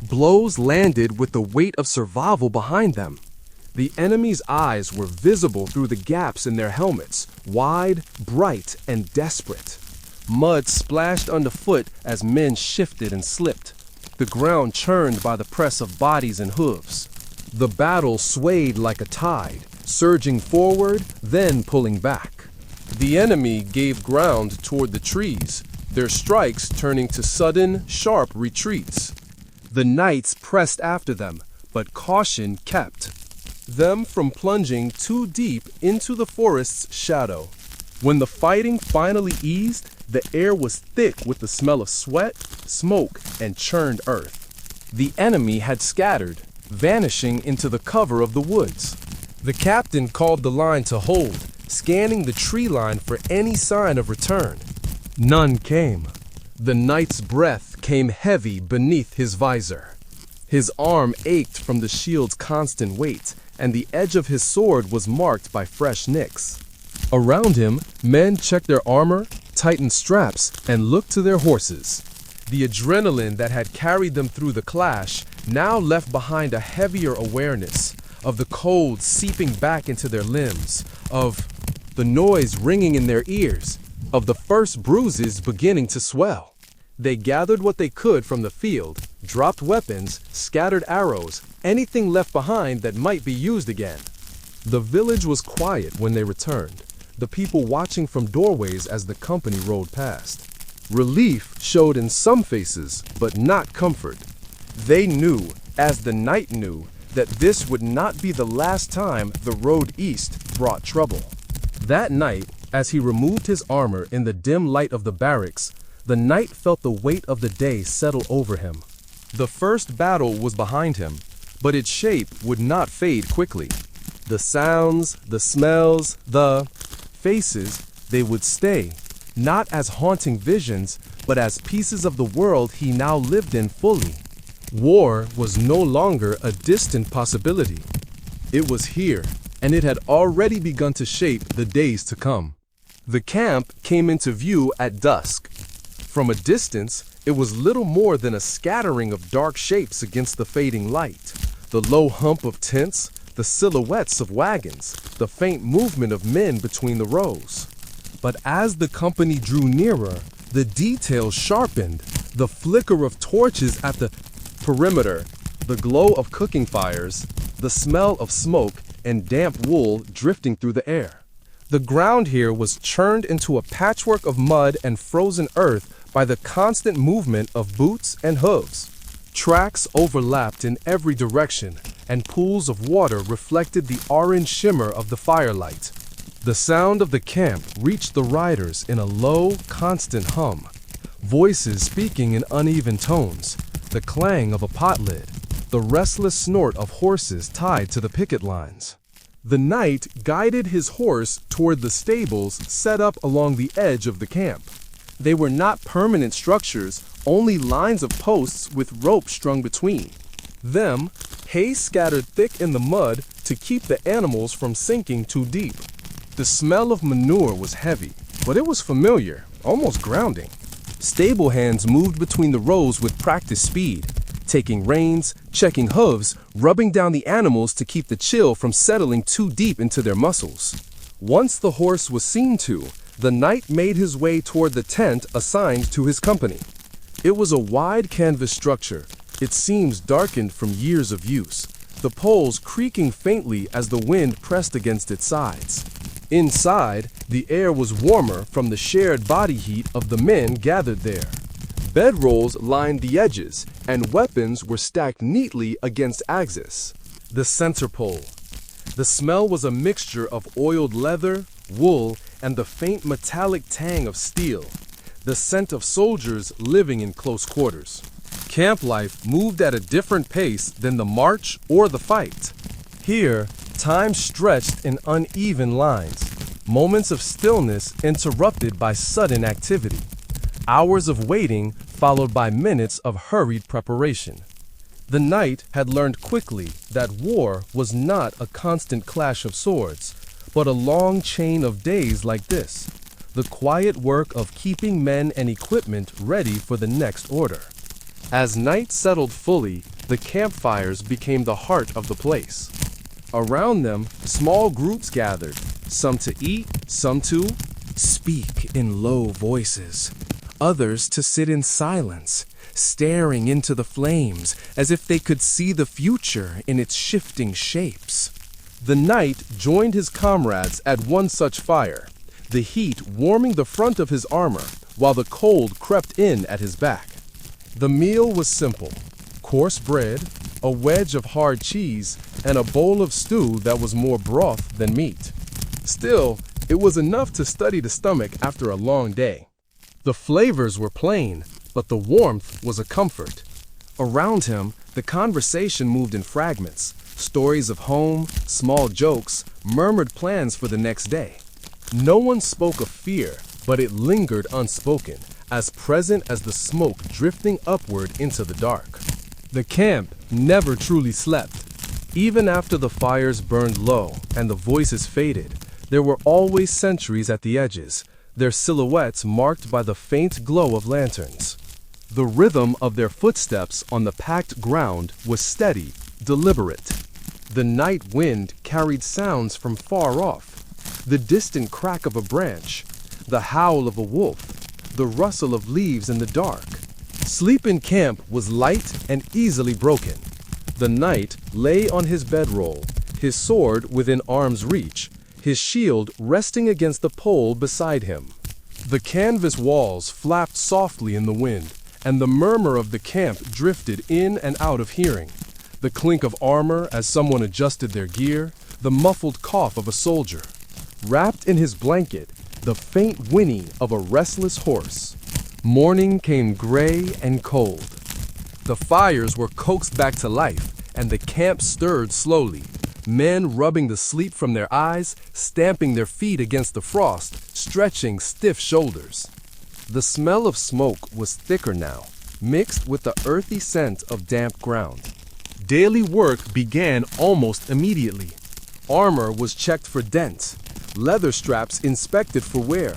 Blows landed with the weight of survival behind them. The enemy's eyes were visible through the gaps in their helmets, wide, bright, and desperate. Mud splashed underfoot as men shifted and slipped, the ground churned by the press of bodies and hooves. The battle swayed like a tide, surging forward, then pulling back. The enemy gave ground toward the trees, their strikes turning to sudden, sharp retreats. The knights pressed after them, but caution kept them from plunging too deep into the forest's shadow. When the fighting finally eased, the air was thick with the smell of sweat, smoke, and churned earth. The enemy had scattered, vanishing into the cover of the woods. The captain called the line to hold, scanning the tree line for any sign of return. None came. The knight's breath came heavy beneath his visor. His arm ached from the shield's constant weight, and the edge of his sword was marked by fresh nicks. Around him, men checked their armor, tightened straps, and looked to their horses. The adrenaline that had carried them through the clash now left behind a heavier awareness of the cold seeping back into their limbs, of the noise ringing in their ears, of the first bruises beginning to swell. They gathered what they could from the field, dropped weapons, scattered arrows, anything left behind that might be used again. The village was quiet when they returned, the people watching from doorways as the company rode past. Relief showed in some faces, but not comfort. They knew, as the knight knew, that this would not be the last time the road east brought trouble. That night, as he removed his armor in the dim light of the barracks, the knight felt the weight of the day settle over him. The first battle was behind him, but its shape would not fade quickly. The sounds, the smells, the faces, they would stay, not as haunting visions, but as pieces of the world he now lived in fully. War was no longer a distant possibility. It was here, and it had already begun to shape the days to come. The camp came into view at dusk. From a distance, it was little more than a scattering of dark shapes against the fading light. The low hump of tents, the silhouettes of wagons, the faint movement of men between the rows. But as the company drew nearer, the details sharpened, the flicker of torches at the perimeter, the glow of cooking fires, the smell of smoke and damp wool drifting through the air. The ground here was churned into a patchwork of mud and frozen earth by the constant movement of boots and hooves. Tracks overlapped in every direction, and pools of water reflected the orange shimmer of the firelight. The sound of the camp reached the riders in a low, constant hum. Voices speaking in uneven tones, the clang of a pot lid, the restless snort of horses tied to the picket lines. The knight guided his horse toward the stables set up along the edge of the camp. They were not permanent structures, only lines of posts with rope strung between them, hay scattered thick in the mud to keep the animals from sinking too deep. The smell of manure was heavy, but it was familiar, almost grounding. Stable hands moved between the rows with practiced speed, taking reins, checking hooves, rubbing down the animals to keep the chill from settling too deep into their muscles. Once the horse was seen to, the knight made his way toward the tent assigned to his company. It was a wide canvas structure, its seams darkened from years of use, the poles creaking faintly as the wind pressed against its sides. Inside, the air was warmer from the shared body heat of the men gathered there. Bedrolls lined the edges, and weapons were stacked neatly against axes. The center pole. The smell was a mixture of oiled leather, wool, and the faint metallic tang of steel, the scent of soldiers living in close quarters. Camp life moved at a different pace than the march or the fight. Here, time stretched in uneven lines, moments of stillness interrupted by sudden activity, hours of waiting followed by minutes of hurried preparation. The knight had learned quickly that war was not a constant clash of swords, but a long chain of days like this, the quiet work of keeping men and equipment ready for the next order. As night settled fully, the campfires became the heart of the place. Around them, small groups gathered, some to eat, some to speak in low voices, others to sit in silence, staring into the flames as if they could see the future in its shifting shapes. The knight joined his comrades at one such fire, the heat warming the front of his armor while the cold crept in at his back. The meal was simple: coarse bread, a wedge of hard cheese, and a bowl of stew that was more broth than meat. Still, it was enough to steady the stomach after a long day. The flavors were plain, but the warmth was a comfort. Around him, the conversation moved in fragments, stories of home, small jokes, murmured plans for the next day. No one spoke of fear, but it lingered unspoken, as present as the smoke drifting upward into the dark. The camp never truly slept. Even after the fires burned low and the voices faded, there were always sentries at the edges, their silhouettes marked by the faint glow of lanterns. The rhythm of their footsteps on the packed ground was steady, deliberate. The night wind carried sounds from far off, the distant crack of a branch, the howl of a wolf, the rustle of leaves in the dark. Sleep in camp was light and easily broken. The knight lay on his bedroll, his sword within arm's reach, his shield resting against the pole beside him. The canvas walls flapped softly in the wind, and the murmur of the camp drifted in and out of hearing. The clink of armor as someone adjusted their gear, the muffled cough of a soldier. Wrapped in his blanket, the faint whinny of a restless horse. Morning came gray and cold. The fires were coaxed back to life, and the camp stirred slowly, men rubbing the sleep from their eyes, stamping their feet against the frost, stretching stiff shoulders. The smell of smoke was thicker now, mixed with the earthy scent of damp ground. Daily work began almost immediately. Armor was checked for dents, leather straps inspected for wear,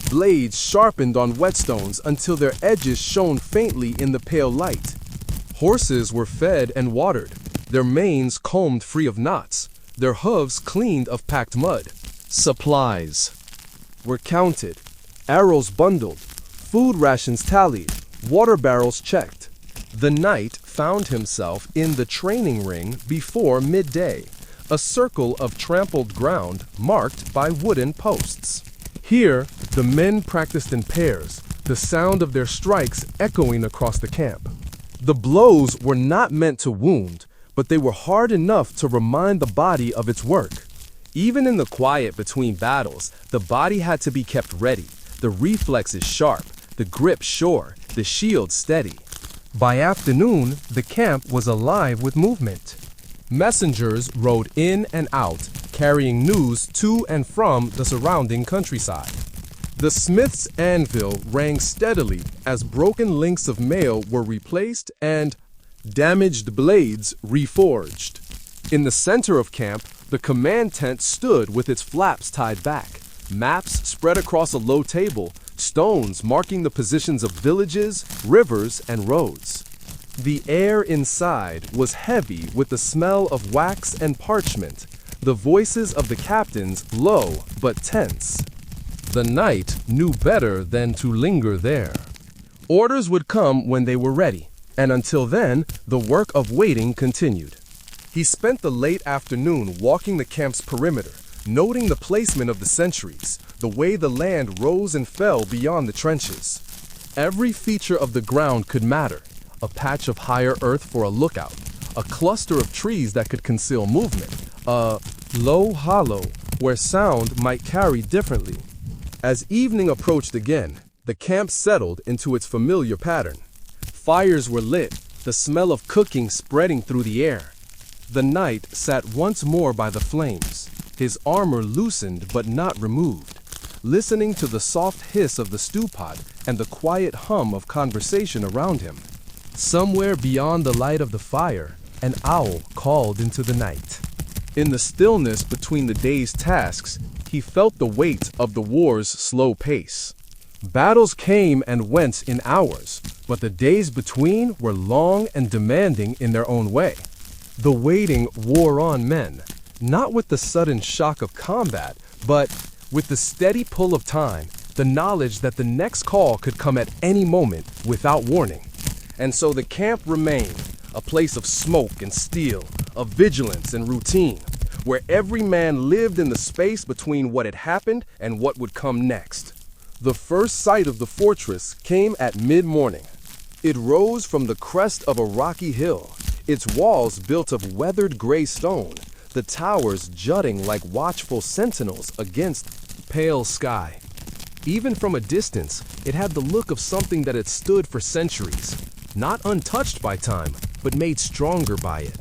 blades sharpened on whetstones until their edges shone faintly in the pale light. Horses were fed and watered, their manes combed free of knots, their hooves cleaned of packed mud. Supplies were counted, arrows bundled, food rations tallied, water barrels checked. The knight found himself in the training ring before midday, a circle of trampled ground marked by wooden posts. Here, the men practiced in pairs, the sound of their strikes echoing across the camp. The blows were not meant to wound, but they were hard enough to remind the body of its work. Even in the quiet between battles, the body had to be kept ready, the reflexes sharp, the grip sure, the shield steady. By afternoon, the camp was alive with movement. Messengers rode in and out, carrying news to and from the surrounding countryside. The smith's anvil rang steadily as broken links of mail were replaced and damaged blades reforged. In the center of camp, the command tent stood with its flaps tied back, maps spread across a low table, stones marking the positions of villages, rivers, and roads. The air inside was heavy with the smell of wax and parchment, the voices of the captains low but tense. The knight knew better than to linger there. Orders would come when they were ready, and until then, the work of waiting continued. He spent the late afternoon walking the camp's perimeter, noting the placement of the sentries, the way the land rose and fell beyond the trenches. Every feature of the ground could matter. A patch of higher earth for a lookout, a cluster of trees that could conceal movement, a low hollow where sound might carry differently. As evening approached again, the camp settled into its familiar pattern. Fires were lit, the smell of cooking spreading through the air. The knight sat once more by the flames, his armor loosened but not removed, listening to the soft hiss of the stew pot and the quiet hum of conversation around him. Somewhere beyond the light of the fire, an owl called into the night. In the stillness between the day's tasks, he felt the weight of the war's slow pace. Battles came and went in hours, but the days between were long and demanding in their own way. The waiting wore on men, not with the sudden shock of combat, but with the steady pull of time, the knowledge that the next call could come at any moment without warning. And so the camp remained, a place of smoke and steel, of vigilance and routine, where every man lived in the space between what had happened and what would come next. The first sight of the fortress came at mid-morning. It rose from the crest of a rocky hill, its walls built of weathered gray stone, the towers jutting like watchful sentinels against pale sky. Even from a distance, it had the look of something that had stood for centuries, not untouched by time, but made stronger by it.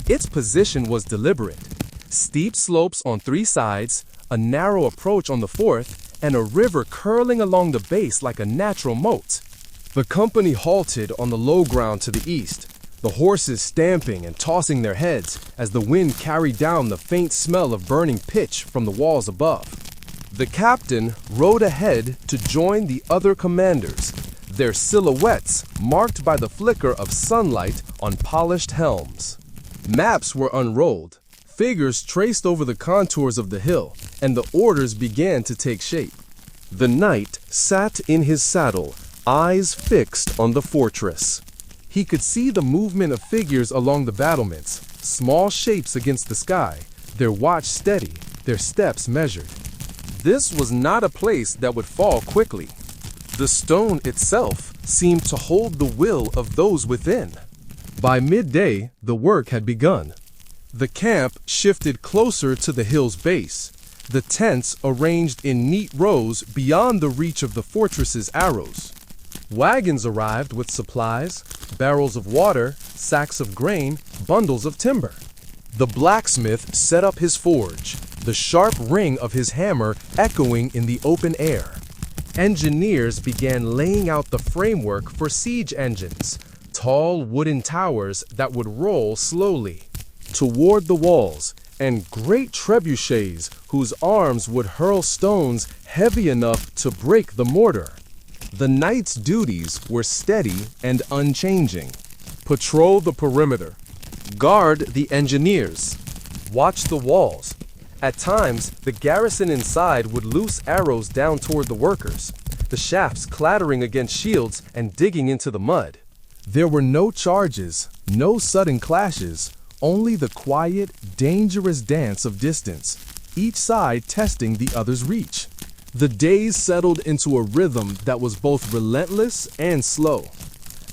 Its position was deliberate. Steep slopes on 3 sides, a narrow approach on the 4th, and a river curling along the base like a natural moat. The company halted on the low ground to the east, the horses stamping and tossing their heads as the wind carried down the faint smell of burning pitch from the walls above. The captain rode ahead to join the other commanders, their silhouettes marked by the flicker of sunlight on polished helms. Maps were unrolled, figures traced over the contours of the hill, and the orders began to take shape. The knight sat in his saddle, eyes fixed on the fortress. He could see the movement of figures along the battlements, small shapes against the sky, their watch steady, their steps measured. This was not a place that would fall quickly. The stone itself seemed to hold the will of those within. By midday, the work had begun. The camp shifted closer to the hill's base, the tents arranged in neat rows beyond the reach of the fortress's arrows. Wagons arrived with supplies, barrels of water, sacks of grain, bundles of timber. The blacksmith set up his forge, the sharp ring of his hammer echoing in the open air. Engineers began laying out the framework for siege engines, tall wooden towers that would roll slowly toward the walls, and great trebuchets whose arms would hurl stones heavy enough to break the mortar. The knight's duties were steady and unchanging. Patrol the perimeter. Guard the engineers. Watch the walls. At times, the garrison inside would loose arrows down toward the workers, the shafts clattering against shields and digging into the mud. There were no charges, no sudden clashes, only the quiet, dangerous dance of distance, each side testing the other's reach. The days settled into a rhythm that was both relentless and slow.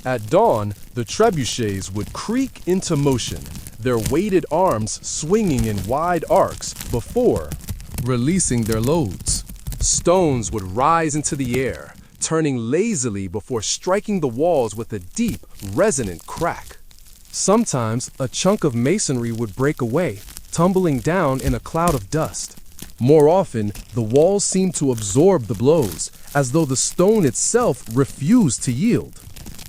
At dawn, the trebuchets would creak into motion, their weighted arms swinging in wide arcs before releasing their loads. Stones would rise into the air, turning lazily before striking the walls with a deep, resonant crack. Sometimes a chunk of masonry would break away, tumbling down in a cloud of dust. More often, the walls seemed to absorb the blows, as though the stone itself refused to yield.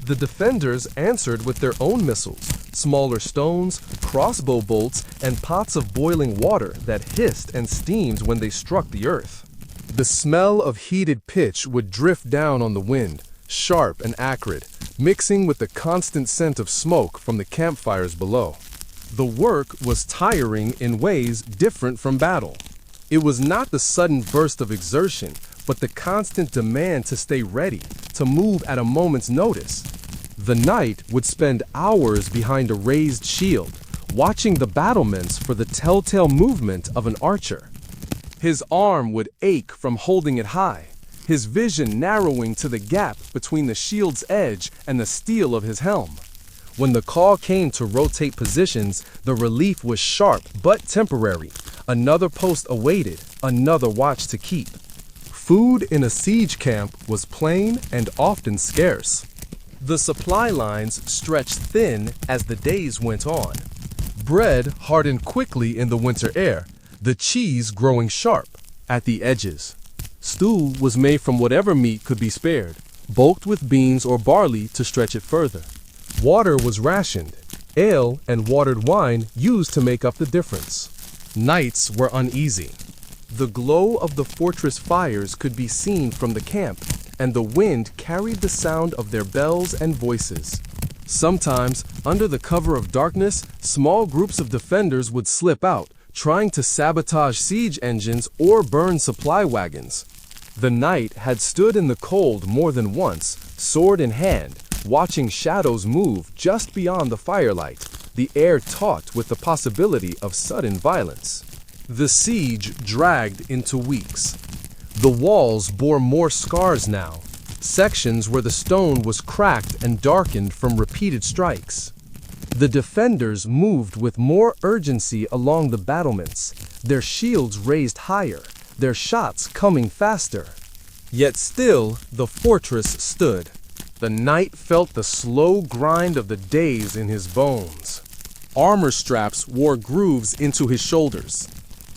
The defenders answered with their own missiles, smaller stones, crossbow bolts, and pots of boiling water that hissed and steamed when they struck the earth. The smell of heated pitch would drift down on the wind, sharp and acrid, mixing with the constant scent of smoke from the campfires below. The work was tiring in ways different from battle. It was not the sudden burst of exertion, but the constant demand to stay ready, to move at a moment's notice. The knight would spend hours behind a raised shield, watching the battlements for the telltale movement of an archer. His arm would ache from holding it high, his vision narrowing to the gap between the shield's edge and the steel of his helm. When the call came to rotate positions, the relief was sharp but temporary. Another post awaited, another watch to keep. Food in a siege camp was plain and often scarce. The supply lines stretched thin as the days went on. Bread hardened quickly in the winter air, the cheese growing sharp at the edges. Stew was made from whatever meat could be spared, bulked with beans or barley to stretch it further. Water was rationed, ale and watered wine used to make up the difference. Nights were uneasy. The glow of the fortress fires could be seen from the camp, and the wind carried the sound of their bells and voices. Sometimes, under the cover of darkness, small groups of defenders would slip out, trying to sabotage siege engines or burn supply wagons. The knight had stood in the cold more than once, sword in hand, watching shadows move just beyond the firelight, the air taut with the possibility of sudden violence. The siege dragged into weeks. The walls bore more scars now, sections where the stone was cracked and darkened from repeated strikes. The defenders moved with more urgency along the battlements, their shields raised higher, their shots coming faster. Yet still the fortress stood. The knight felt the slow grind of the days in his bones. Armor straps wore grooves into his shoulders.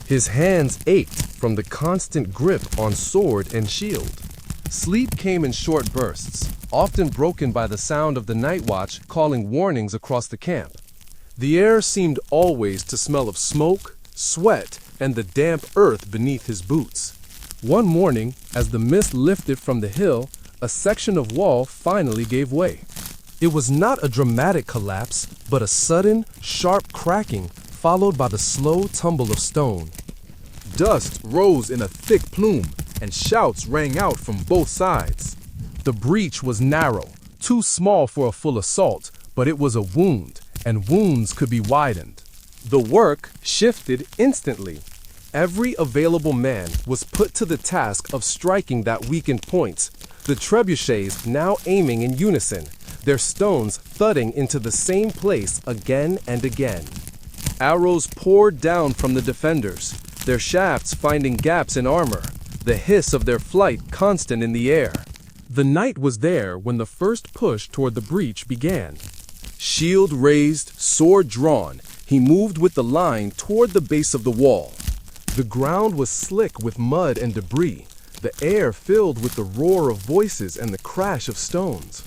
His hands ached from the constant grip on sword and shield. Sleep came in short bursts, often broken by the sound of the night watch calling warnings across the camp. The air seemed always to smell of smoke, sweat, and the damp earth beneath his boots. One morning, as the mist lifted from the hill, a section of wall finally gave way. It was not a dramatic collapse, but a sudden, sharp cracking, followed by the slow tumble of stone. Dust rose in a thick plume, and shouts rang out from both sides. The breach was narrow, too small for a full assault, but it was a wound, and wounds could be widened. The work shifted instantly. Every available man was put to the task of striking that weakened point, the trebuchets now aiming in unison, their stones thudding into the same place again and again. Arrows poured down from the defenders, their shafts finding gaps in armor, the hiss of their flight constant in the air. The knight was there when the first push toward the breach began. Shield raised, sword drawn, he moved with the line toward the base of the wall. The ground was slick with mud and debris, the air filled with the roar of voices and the crash of stones.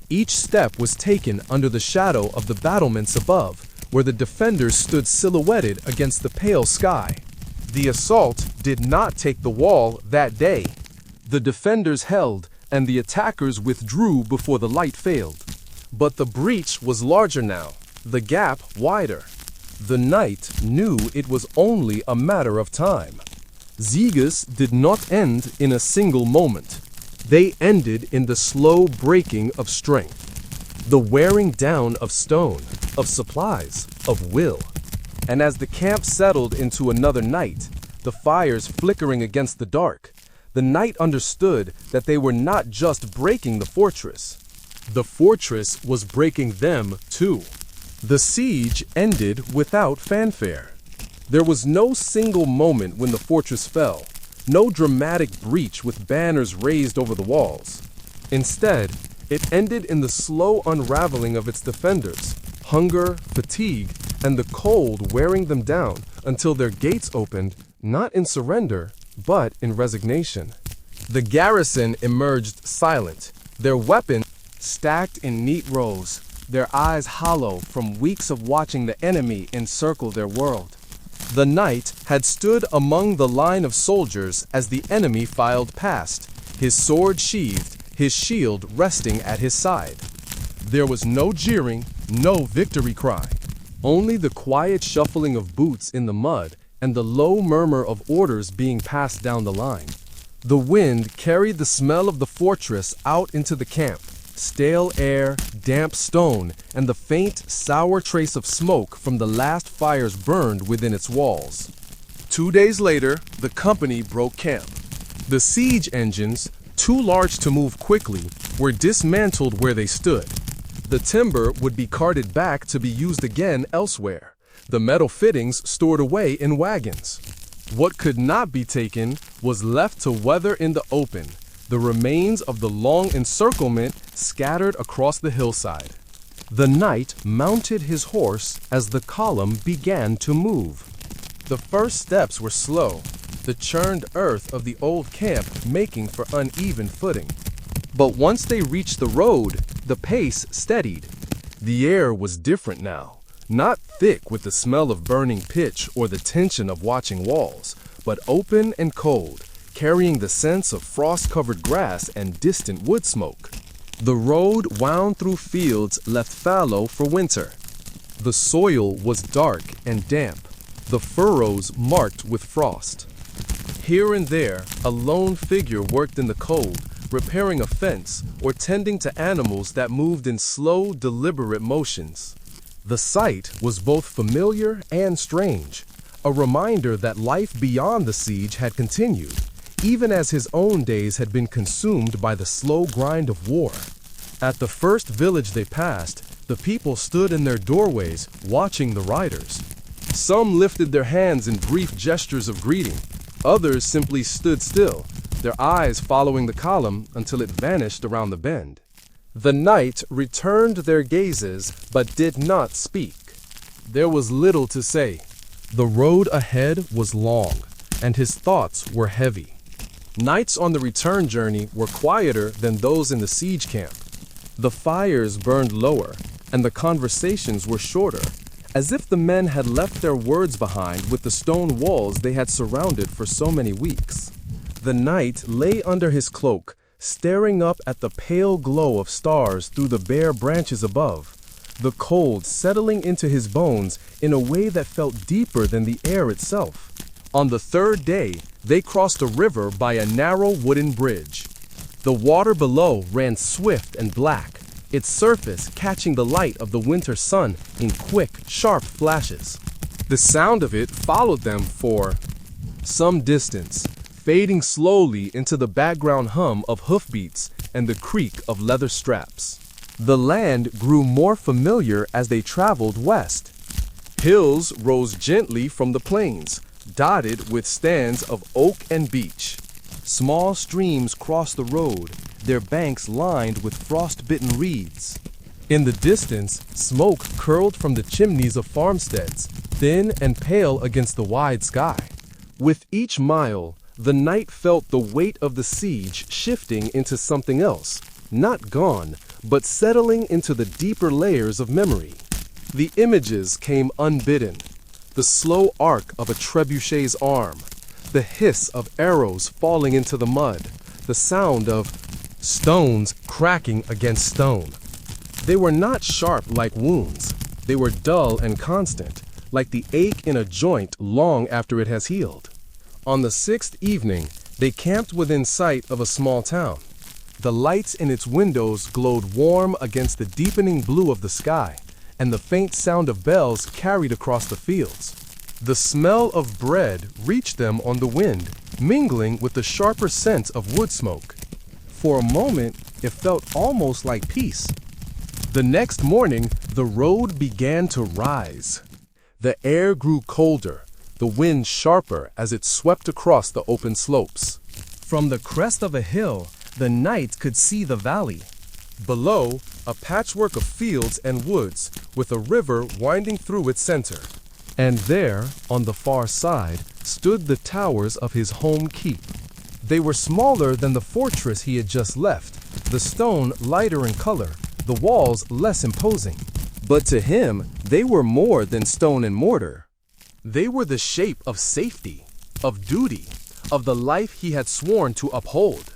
Each step was taken under the shadow of the battlements above, where the defenders stood silhouetted against the pale sky. The assault did not take the wall that day. The defenders held, and the attackers withdrew before the light failed. But the breach was larger now, the gap wider. The knight knew it was only a matter of time. Sieges did not end in a single moment. They ended in the slow breaking of strength, the wearing down of stone, of supplies, of will. And as the camp settled into another night, the fires flickering against the dark, the knight understood that they were not just breaking the fortress. The fortress was breaking them too. The siege ended without fanfare. There was no single moment when the fortress fell, no dramatic breach with banners raised over the walls. Instead, it ended in the slow unraveling of its defenders, hunger, fatigue, and the cold wearing them down until their gates opened, not in surrender, but in resignation. The garrison emerged silent, their weapons stacked in neat rows, their eyes hollow from weeks of watching the enemy encircle their world. The knight had stood among the line of soldiers as the enemy filed past, his sword sheathed, his shield resting at his side. There was no jeering, no victory cry, only the quiet shuffling of boots in the mud and the low murmur of orders being passed down the line. The wind carried the smell of the fortress out into the camp, stale air, damp stone, and the faint, sour trace of smoke from the last fires burned within its walls. 2 days later, the company broke camp. The siege engines, too large to move quickly, were dismantled where they stood. The timber would be carted back to be used again elsewhere, the metal fittings stored away in wagons. What could not be taken was left to weather in the open, the remains of the long encirclement scattered across the hillside. The knight mounted his horse as the column began to move. The first steps were slow, the churned earth of the old camp making for uneven footing. But once they reached the road, the pace steadied. The air was different now, not thick with the smell of burning pitch or the tension of watching walls, but open and cold, carrying the sense of frost-covered grass and distant wood smoke. The road wound through fields left fallow for winter. The soil was dark and damp, the furrows marked with frost. Here and there, a lone figure worked in the cold, repairing a fence or tending to animals that moved in slow, deliberate motions. The sight was both familiar and strange, a reminder that life beyond the siege had continued, even as his own days had been consumed by the slow grind of war. At the first village they passed, the people stood in their doorways, watching the riders. Some lifted their hands in brief gestures of greeting. Others simply stood still, their eyes following the column until it vanished around the bend. The knight returned their gazes, but did not speak. There was little to say. The road ahead was long, and his thoughts were heavy. Nights on the return journey were quieter than those in the siege camp. The fires burned lower, and the conversations were shorter, as if the men had left their words behind with the stone walls they had surrounded for so many weeks. The knight lay under his cloak, staring up at the pale glow of stars through the bare branches above, the cold settling into his bones in a way that felt deeper than the air itself. On the third day, they crossed a river by a narrow wooden bridge. The water below ran swift and black, its surface catching the light of the winter sun in quick, sharp flashes. The sound of it followed them for some distance, fading slowly into the background hum of hoofbeats and the creak of leather straps. The land grew more familiar as they traveled west. Hills rose gently from the plains, dotted with stands of oak and beech. Small streams crossed the road, their banks lined with frost-bitten reeds. In the distance, smoke curled from the chimneys of farmsteads, thin and pale against the wide sky. With each mile, The knight felt the weight of the siege shifting into something else, not gone, but settling into the deeper layers of memory. The images came unbidden. The slow arc of a trebuchet's arm, the hiss of arrows falling into the mud, the sound of stones cracking against stone. They were not sharp like wounds. They were dull and constant, like the ache in a joint long after it has healed. On the sixth evening, they camped within sight of a small town. The lights in its windows glowed warm against the deepening blue of the sky, and the faint sound of bells carried across the fields. The smell of bread reached them on the wind, mingling with the sharper scent of wood smoke. For a moment, it felt almost like peace. The next morning, the road began to rise. The air grew colder, the wind sharper as it swept across the open slopes. From the crest of a hill, the knight could see the valley. Below, a patchwork of fields and woods, with a river winding through its center. And there, on the far side, stood the towers of his home keep. They were smaller than the fortress he had just left, the stone lighter in color, the walls less imposing. But to him, they were more than stone and mortar. They were the shape of safety, of duty, of the life he had sworn to uphold.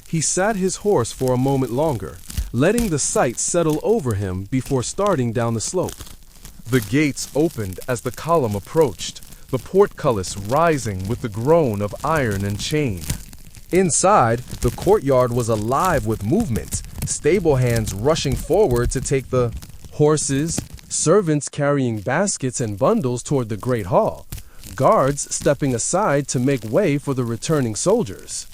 He sat his horse for a moment longer, letting the sight settle over him before starting down the slope. The gates opened as the column approached, the portcullis rising with the groan of iron and chain. Inside, the courtyard was alive with movement, stable hands rushing forward to take the horses, servants carrying baskets and bundles toward the great hall, guards stepping aside to make way for the returning soldiers.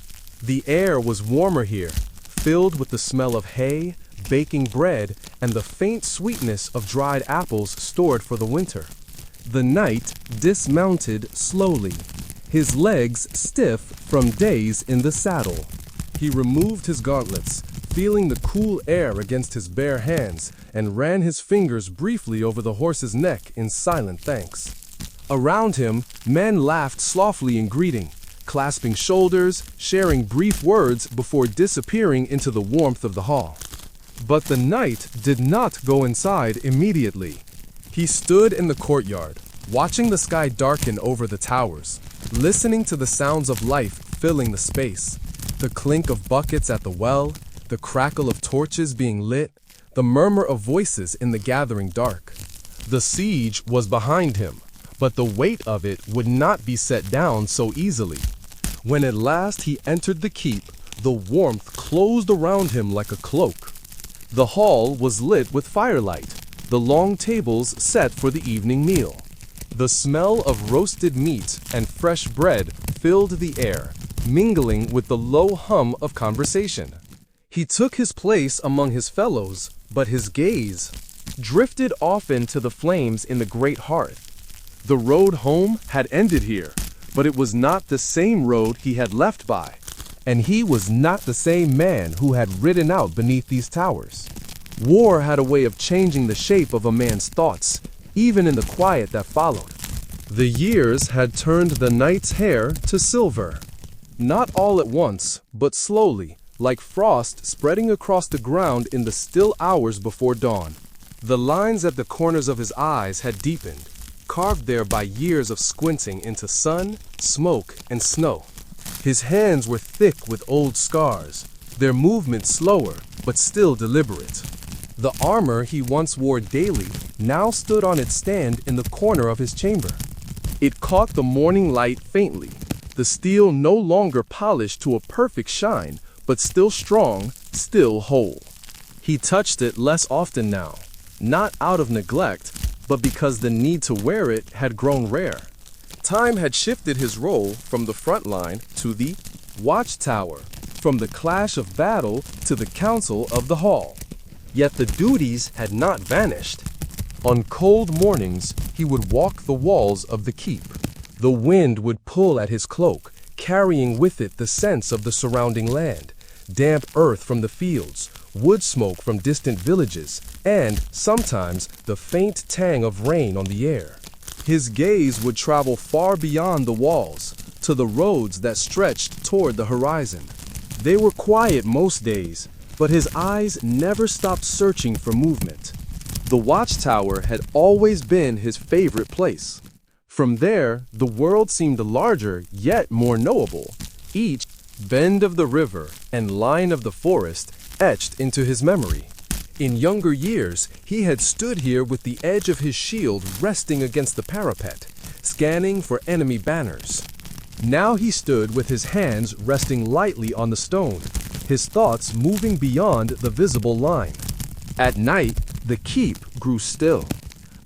The air was warmer here, filled with the smell of hay, baking bread, and the faint sweetness of dried apples stored for the winter. The knight dismounted slowly, his legs stiff from days in the saddle. He removed his gauntlets, feeling the cool air against his bare hands, and ran his fingers briefly over the horse's neck in silent thanks. Around him, men laughed softly in greeting, clasping shoulders, sharing brief words before disappearing into the warmth of the hall. But the knight did not go inside immediately. He stood in the courtyard, watching the sky darken over the towers, listening to the sounds of life filling the space, the clink of buckets at the well, the crackle of torches being lit, the murmur of voices in the gathering dark. The siege was behind him, but the weight of it would not be set down so easily. When at last he entered the keep, the warmth closed around him like a cloak. The hall was lit with firelight, the long tables set for the evening meal. The smell of roasted meat and fresh bread filled the air, mingling with the low hum of conversation. He took his place among his fellows, but his gaze drifted often to the flames in the great hearth. The road home had ended here, but it was not the same road he had left by, and he was not the same man who had ridden out beneath these towers. War had a way of changing the shape of a man's thoughts, even in the quiet that followed. The years had turned the knight's hair to silver. Not all at once, but slowly, like frost spreading across the ground in the still hours before dawn. The lines at the corners of his eyes had deepened, carved there by years of squinting into sun, smoke, and snow. His hands were thick with old scars, their movement slower, but still deliberate. The armor he once wore daily now stood on its stand in the corner of his chamber. It caught the morning light faintly, the steel no longer polished to a perfect shine, but still strong, still whole. He touched it less often now, not out of neglect, but because the need to wear it had grown rare. Time had shifted his role from the front line to the watchtower, from the clash of battle to the council of the hall. Yet the duties had not vanished. On cold mornings, he would walk the walls of the keep. The wind would pull at his cloak, carrying with it the sense of the surrounding land, damp earth from the fields, wood smoke from distant villages, and, sometimes, the faint tang of rain on the air. His gaze would travel far beyond the walls, to the roads that stretched toward the horizon. They were quiet most days, but his eyes never stopped searching for movement. The watchtower had always been his favorite place. From there, the world seemed larger yet more knowable, each bend of the river and line of the forest etched into his memory. In younger years, he had stood here with the edge of his shield resting against the parapet, scanning for enemy banners. Now he stood with his hands resting lightly on the stone, his thoughts moving beyond the visible line. At night, the keep grew still.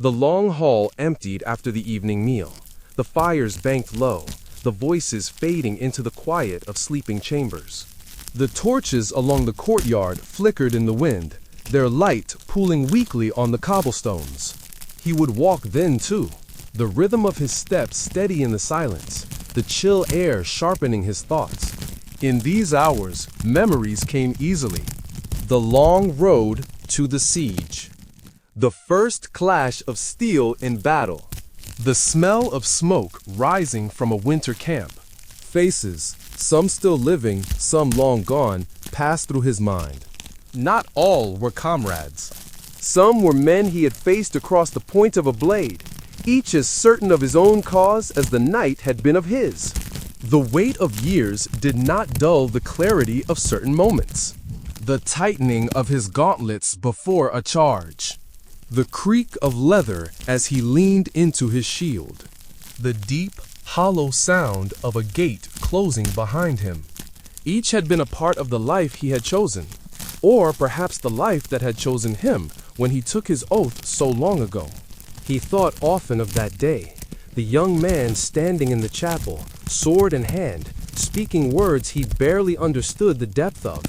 The long hall emptied after the evening meal, the fires banked low, the voices fading into the quiet of sleeping chambers. The torches along the courtyard flickered in the wind, their light pooling weakly on the cobblestones. He would walk then too, the rhythm of his steps steady in the silence, the chill air sharpening his thoughts. In these hours, memories came easily. The long road to the siege. The first clash of steel in battle. The smell of smoke rising from a winter camp. Faces, some still living, some long gone, passed through his mind. Not all were comrades. Some were men he had faced across the point of a blade, each as certain of his own cause as the night had been of his. The weight of years did not dull the clarity of certain moments. The tightening of his gauntlets before a charge. The creak of leather as he leaned into his shield. The deep, hollow sound of a gate closing behind him. Each had been a part of the life he had chosen, or perhaps the life that had chosen him when he took his oath so long ago. He thought often of that day, the young man standing in the chapel, sword in hand, speaking words he barely understood the depth of.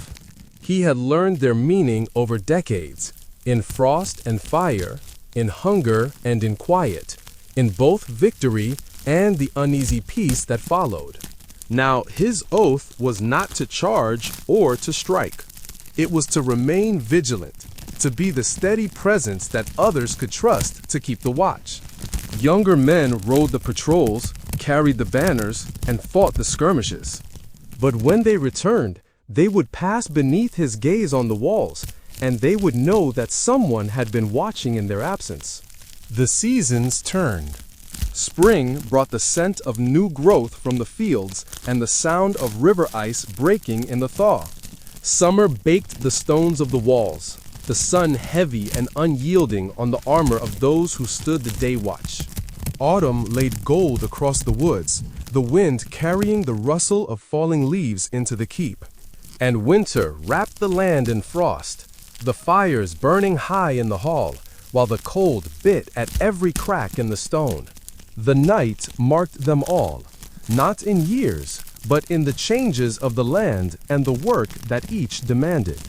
He had learned their meaning over decades, in frost and fire, in hunger and in quiet, in both victory and the uneasy peace that followed. Now his oath was not to charge or to strike. It was to remain vigilant, to be the steady presence that others could trust to keep the watch. Younger men rode the patrols, carried the banners, and fought the skirmishes. But when they returned, they would pass beneath his gaze on the walls, and they would know that someone had been watching in their absence. The seasons turned. Spring brought the scent of new growth from the fields and the sound of river ice breaking in the thaw. Summer baked the stones of the walls, the sun heavy and unyielding on the armor of those who stood the day watch. Autumn laid gold across the woods, the wind carrying the rustle of falling leaves into the keep. And winter wrapped the land in frost, the fires burning high in the hall, while the cold bit at every crack in the stone. The night marked them all, not in years, but in the changes of the land and the work that each demanded.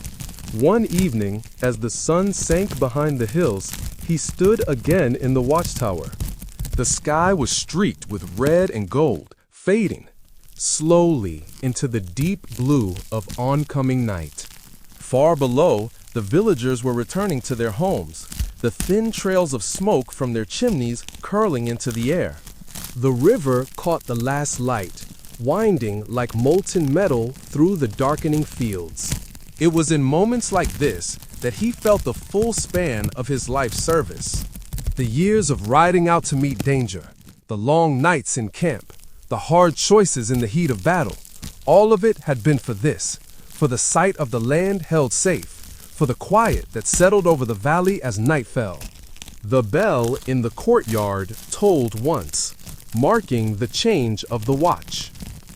One evening, as the sun sank behind the hills, he stood again in the watchtower. The sky was streaked with red and gold, fading slowly into the deep blue of oncoming night. Far below, the villagers were returning to their homes, the thin trails of smoke from their chimneys curling into the air. The river caught the last light, winding like molten metal through the darkening fields. It was in moments like this that he felt the full span of his life's service. The years of riding out to meet danger, the long nights in camp, the hard choices in the heat of battle, all of it had been for this, for the sight of the land held safe, for the quiet that settled over the valley as night fell. The bell in the courtyard tolled once, marking the change of the watch.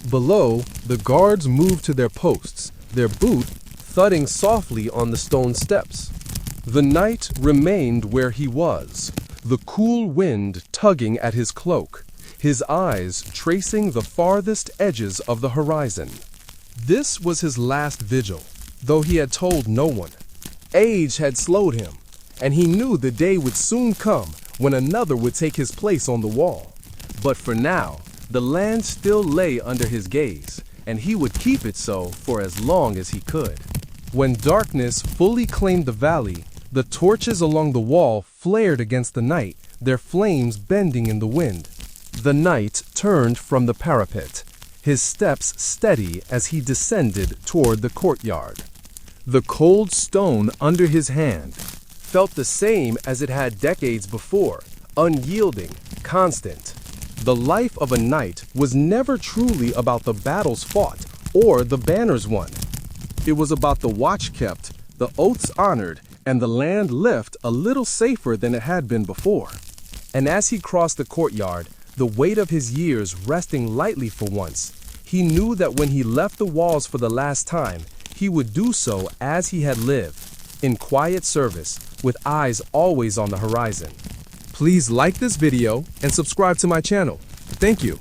Below, the guards moved to their posts, their boot thudding softly on the stone steps. The knight remained where he was, the cool wind tugging at his cloak, his eyes tracing the farthest edges of the horizon. This was his last vigil, though he had told no one. Age had slowed him, and he knew the day would soon come when another would take his place on the wall. But for now, the land still lay under his gaze, and he would keep it so for as long as he could. When darkness fully claimed the valley, the torches along the wall flared against the night, their flames bending in the wind. The knight turned from the parapet, his steps steady as he descended toward the courtyard. The cold stone under his hand felt the same as it had decades before, unyielding, constant. The life of a knight was never truly about the battles fought or the banners won. It was about the watch kept, the oaths honored, and the land left a little safer than it had been before. And as he crossed the courtyard, the weight of his years resting lightly for once, he knew that when he left the walls for the last time, he would do so as he had lived, in quiet service, with eyes always on the horizon. Please like this video and subscribe to my channel. Thank you.